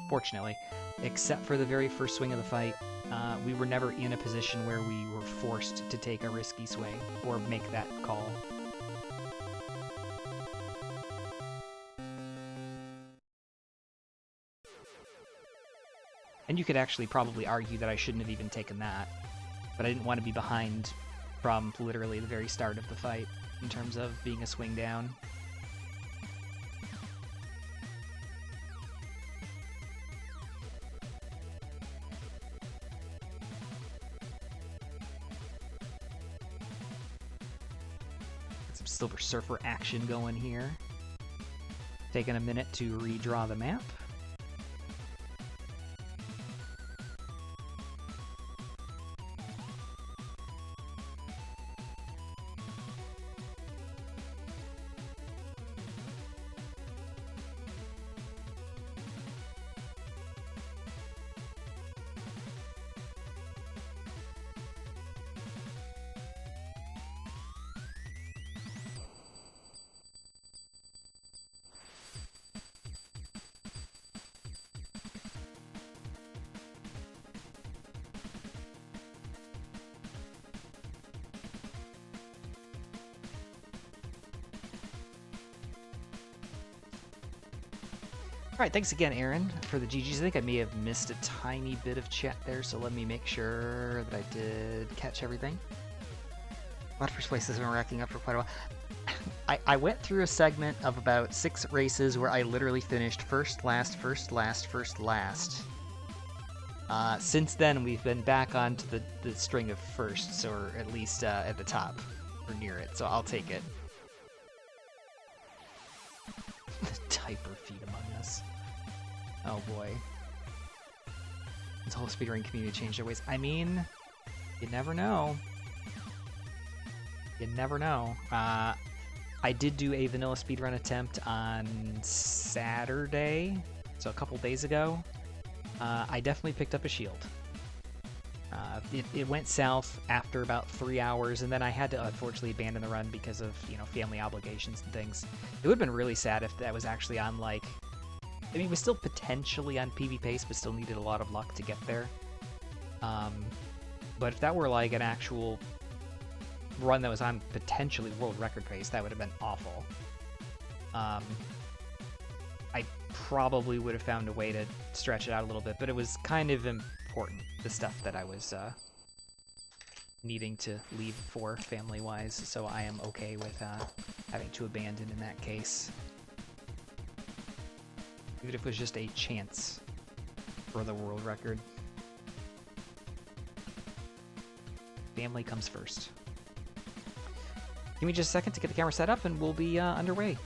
fortunately, except for the very first swing of the fight, we were never in a position where we were forced to take a risky swing or make that call. And you could actually probably argue that I shouldn't have even taken that, but I didn't want to be behind from literally the very start of the fight in terms of being a swing down. Silver Surfer action going here. Taking a minute to redraw the map. Alright, thanks again, Aaron, for the GGs. I think I may have missed a tiny bit of chat there, so let me make sure that I did catch everything. A lot of first places have been racking up for quite a while. I went through a segment of about 6 races where I literally finished first, last, first, last, first, last. Since then, we've been back onto the string of firsts, or at least at the top, or near it, so I'll take it. The Typer feed among us. Oh boy. This whole speedrunning community changed their ways. I mean, you never know. You never know. I did do a vanilla speedrun attempt on Saturday, so a couple days ago. I definitely picked up a shield. It went south after about 3 hours, and then I had to unfortunately abandon the run because of, you know, family obligations and things. It would have been really sad if that was actually on, like... I mean, it was still potentially on PB pace, but still needed a lot of luck to get there. But if that were, like, an actual run that was on potentially world record pace, that would have been awful. I probably would have found a way to stretch it out a little bit, but it was kind of important, the stuff that I was needing to leave for family-wise, so I am okay with having to abandon in that case. Even if it was just a chance for the world record. Family comes first. Give me just a second to get the camera set up and we'll be underway.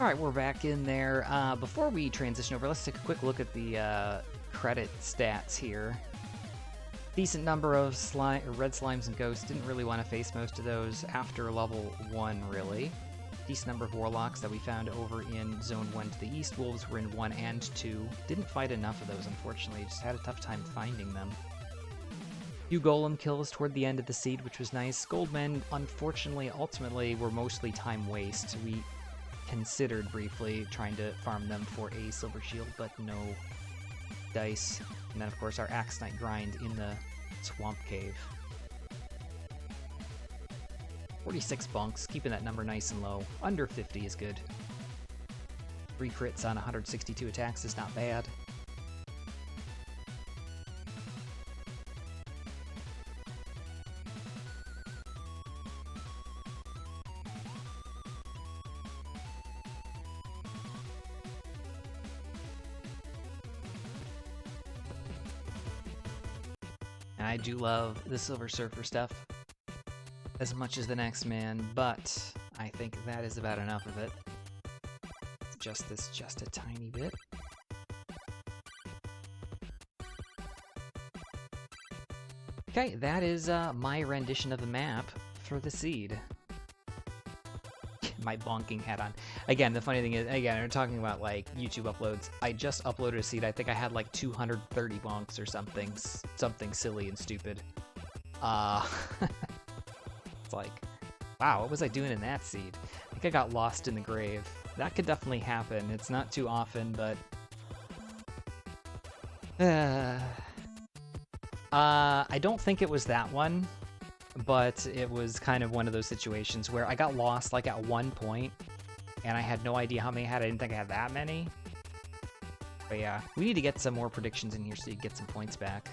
Alright, we're back in there. Before we transition over, let's take a quick look at the credit stats here. Decent number of red slimes and ghosts. Didn't really want to face most of those after level 1, really. Decent number of warlocks that we found over in Zone 1 to the east. Wolves were in 1 and 2. Didn't fight enough of those, unfortunately. Just had a tough time finding them. Few golem kills toward the end of the seed, which was nice. Goldmen, unfortunately, ultimately, were mostly time waste. We considered briefly trying to farm them for a silver shield, but no dice. And then, of course, our Axe Knight grind in the swamp cave. 46 bunks, keeping that number nice and low. Under 50 is good. 3 crits on 162 attacks is not bad. I do love the Silver Surfer stuff as much as the next man, but I think that is about enough of it. Just a tiny bit. Okay, that is my rendition of the map for the seed. My bonking hat on. Again, the funny thing is, again, we're talking about like YouTube uploads. I just uploaded a seed. I think I had like 230 bonks or something silly and stupid. It's like, wow, what was I doing in that seed? I think I got lost in the grave. That could definitely happen. It's not too often, but I don't think it was that one, but it was kind of one of those situations where I got lost like at one point, and I had no idea how many I had. I didn't think I had that many. But yeah, we need to get some more predictions in here so you get some points back.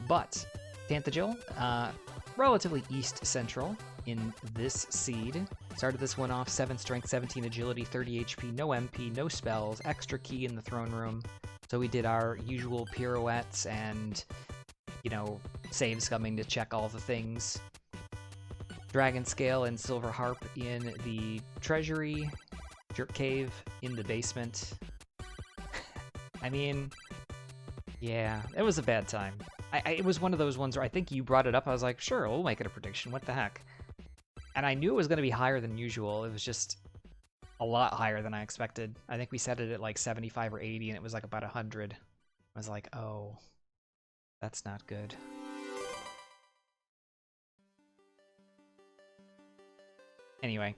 But Tanthagil, relatively east central in this seed. Started this one off 7 strength, 17 agility, 30 HP, no MP, no spells, extra key in the throne room. So we did our usual pirouettes and, you know, save scumming to check all the things. Dragon Scale and Silver Harp in the treasury. Jerk Cave in the basement. I mean, yeah, it was a bad time. It was one of those ones where I think you brought it up. I was like, sure, we'll make it a prediction. What the heck? And I knew it was going to be higher than usual. It was just a lot higher than I expected. I think we set it at like 75 or 80, and it was like about 100. I was like, oh, that's not good. Anyway,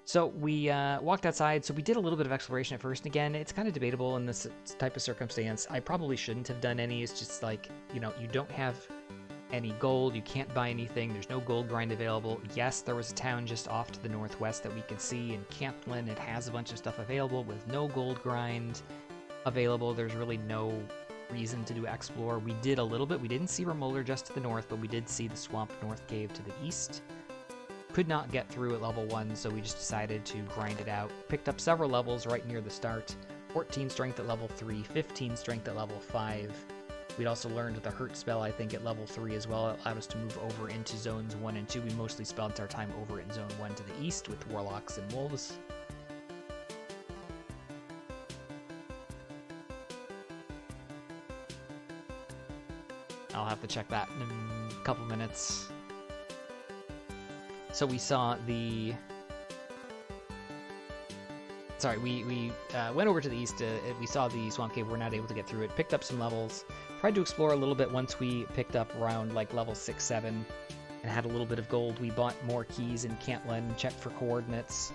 so we walked outside. So we did a little bit of exploration at first. And again, it's kind of debatable in this type of circumstance. I probably shouldn't have done any. It's just like, you know, you don't have any gold, you can't buy anything, there's no gold grind available. Yes, there was a town just off to the northwest that we could see in Camplin. It has a bunch of stuff available with no gold grind available. There's really no reason to do explore. We did a little bit. We didn't see Remolder just to the north, but we did see the Swamp North Cave to the east. Could not get through at level 1, so we just decided to grind it out. Picked up several levels right near the start. 14 strength at level 3, 15 strength at level 5. We'd also learned the Hurt spell, I think, at level 3 as well. It allowed us to move over into zones 1 and 2. We mostly spent our time over in zone 1 to the east with Warlocks and Wolves. I'll have to check that in a couple minutes. So we saw the... Sorry, we went over to the east. We saw the Swamp Cave. We're not able to get through it. Picked up some levels. Tried to explore a little bit once we picked up around like level 6, 7, and had a little bit of gold. We bought more keys in Cantlin, checked for coordinates,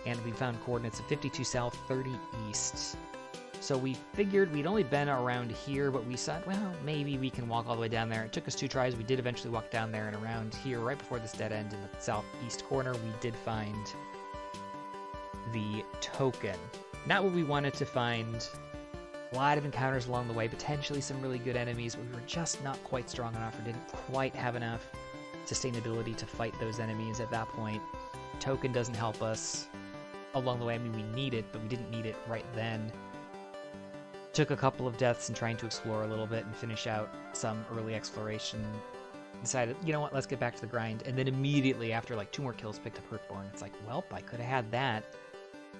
and we found coordinates of 52 south, 30 east. So we figured we'd only been around here, but we said, well, maybe we can walk all the way down there. It took us 2 tries. We did eventually walk down there, and around here, right before this dead end in the southeast corner, we did find the token. Not what we wanted to find. A lot of encounters along the way, potentially some really good enemies, but we were just not quite strong enough or didn't quite have enough sustainability to fight those enemies at that point. Token doesn't help us along the way. I mean, we need it, but we didn't need it right then. Took a couple of deaths in trying to explore a little bit and finish out some early exploration. Decided, you know what, let's get back to the grind. And then immediately after like 2 more kills, picked up Hurtborn. It's like, welp, I could have had that,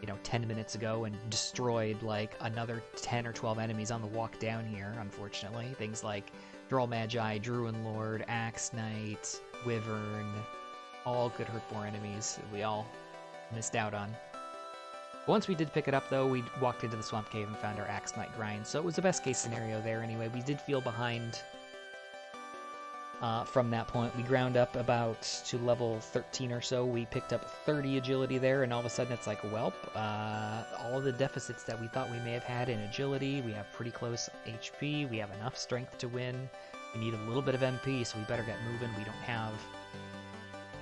you know, 10 minutes ago and destroyed like another 10 or 12 enemies on the walk down here, unfortunately. Things like Droll Magi, Druin Lord, Axe Knight, Wyvern, all good Hurtborn enemies that we all missed out on. Once we did pick it up, though, we walked into the Swamp Cave and found our Axe Knight grind, so it was the best case scenario there anyway. We did feel behind from that point. We ground up about to level 13 or so. We picked up 30 agility there, and all of a sudden it's like, welp, all of the deficits that we thought we may have had in agility, we have pretty close HP, we have enough strength to win, we need a little bit of MP, so we better get moving. We don't have,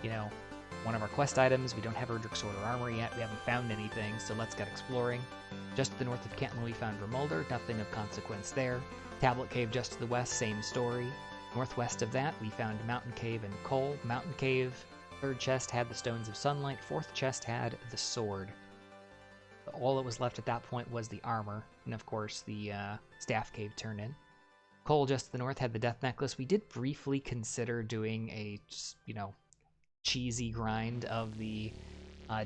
you know, one of our quest items. We don't have Erdrick Sword or Armor yet. We haven't found anything, so let's get exploring. Just to the north of Cantlin, we found Remolder. Nothing of consequence there. Tablet Cave just to the west, same story. Northwest of that, we found Mountain Cave and Coal. Mountain Cave, 3rd chest had the Stones of Sunlight. 4th chest had the sword. All that was left at that point was the armor, and of course the Staff Cave turn-in. Cole, just to the north, had the Death Necklace. We did briefly consider doing a, you know, cheesy grind of the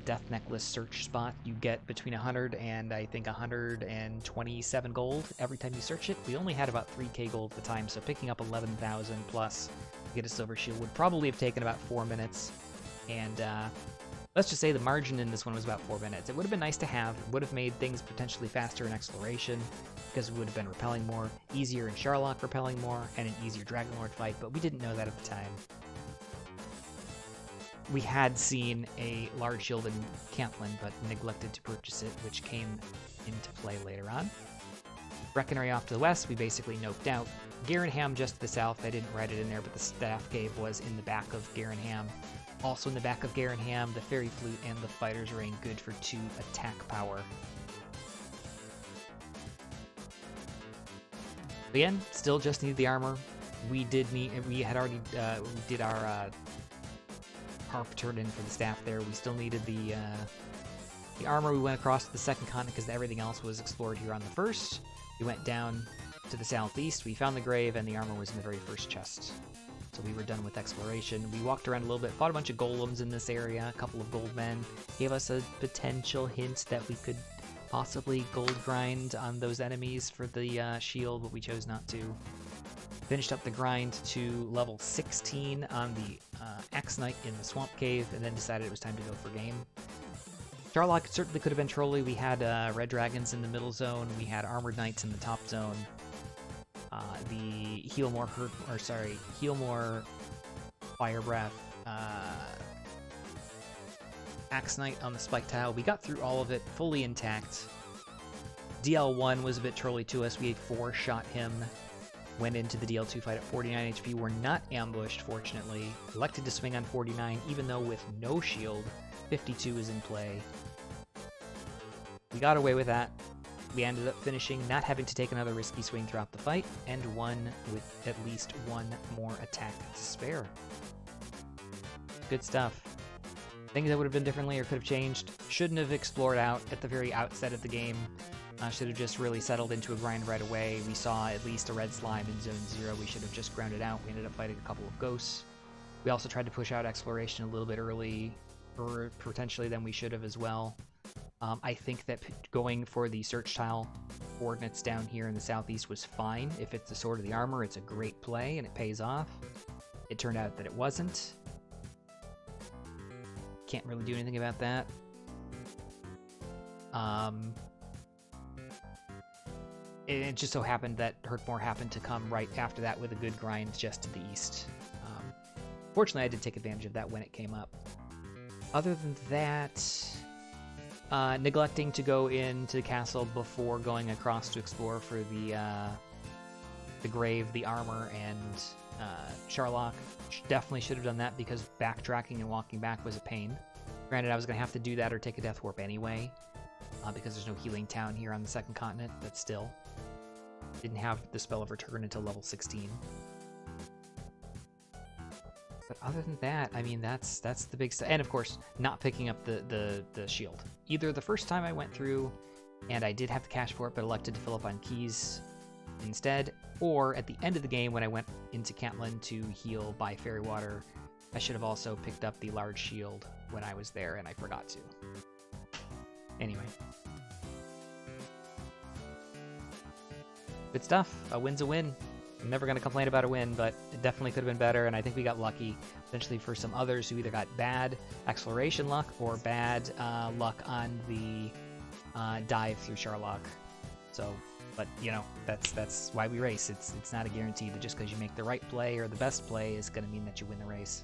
Death Necklace search spot. You get between 100 and I think 127 gold every time you search it. We only had about 3k gold at the time, so picking up 11,000 plus to get a silver shield would probably have taken about 4 minutes. And let's just say the margin in this one was about 4 minutes. It would have been nice to have. It would have made things potentially faster in exploration, because we would have been repelling more, easier in Sharlock repelling more, and an easier Dragon Lord fight, but we didn't know that at the time. We had seen a large shield in Cantlin, but neglected to purchase it, which came into play later on. Breckenry off to the west, we basically noped out. Garenham just to the south, I didn't write it in there, but the staff cave was in the back of Garenham. Also in the back of Garenham, the Fairy Flute and the Fighter's Ring, good for 2 attack power. Again, still just need the armor. We did had already we did our harp turn in for the staff there. We still needed the armor. We went across to the second continent because everything else was explored here on the first. We went down to the southeast. We found the grave, and the armor was in the very first chest. So we were done with exploration. We walked around a little bit, fought a bunch of golems in this area, a couple of gold men, gave us a potential hint that we could possibly gold grind on those enemies for the shield, but we chose not to. Finished up the grind to level 16 on the Axe Knight in the Swamp Cave, and then decided it was time to go for game. Sharlock certainly could have been trolly. We had Red Dragons in the middle zone, we had Armored Knights in the top zone. The Healmore Fire Breath, Axe Knight on the Spike Tile. We got through all of it fully intact. DL1 was a bit trolly to us. We had 4-shot him. Went into the DL2 fight at 49 HP. We're not ambushed, fortunately. Elected to swing on 49, even though with no shield, 52 is in play. We got away with that. We ended up finishing, not having to take another risky swing throughout the fight, and won with at least 1 more attack to spare. Good stuff. Things that would have been differently or could have changed. Shouldn't have explored out at the very outset of the game. Should have just really settled into a grind right away. We saw at least a red slime in Zone 0. We should have just grounded out. We ended up fighting a couple of ghosts. We also tried to push out exploration a little bit early, or potentially than we should have as well. I think that going for the search tile coordinates down here in the southeast was fine. If it's the Sword of the Armor, it's a great play and it pays off. It turned out that it wasn't. Can't really do anything about that. It just so happened that Hurtmore happened to come right after that with a good grind just to the east. Fortunately, I did take advantage of that when it came up. Other than that, neglecting to go into the castle before going across to explore for the grave, the armor, and Sharlock. Definitely should have done that because backtracking and walking back was a pain. Granted, I was going to have to do that or take a Death Warp anyway, because there's no healing town here on the second continent, but still. Didn't have the spell of return until level 16. But other than that, I mean, that's the big stuff. And of course, not picking up the shield. Either the first time I went through and I did have the cash for it, but elected to fill up on keys instead, or at the end of the game when I went into Cantlin to heal by Fairy Water, I should have also picked up the large shield when I was there, and I forgot to. Anyway. Good stuff. A win's a win. I'm never going to complain about a win, but it definitely could have been better, and I think we got lucky, potentially for some others who either got bad exploration luck or bad luck on the dive through Sharlock. So, but, you know, that's why we race. It's not a guarantee that just because you make the right play or the best play is going to mean that you win the race.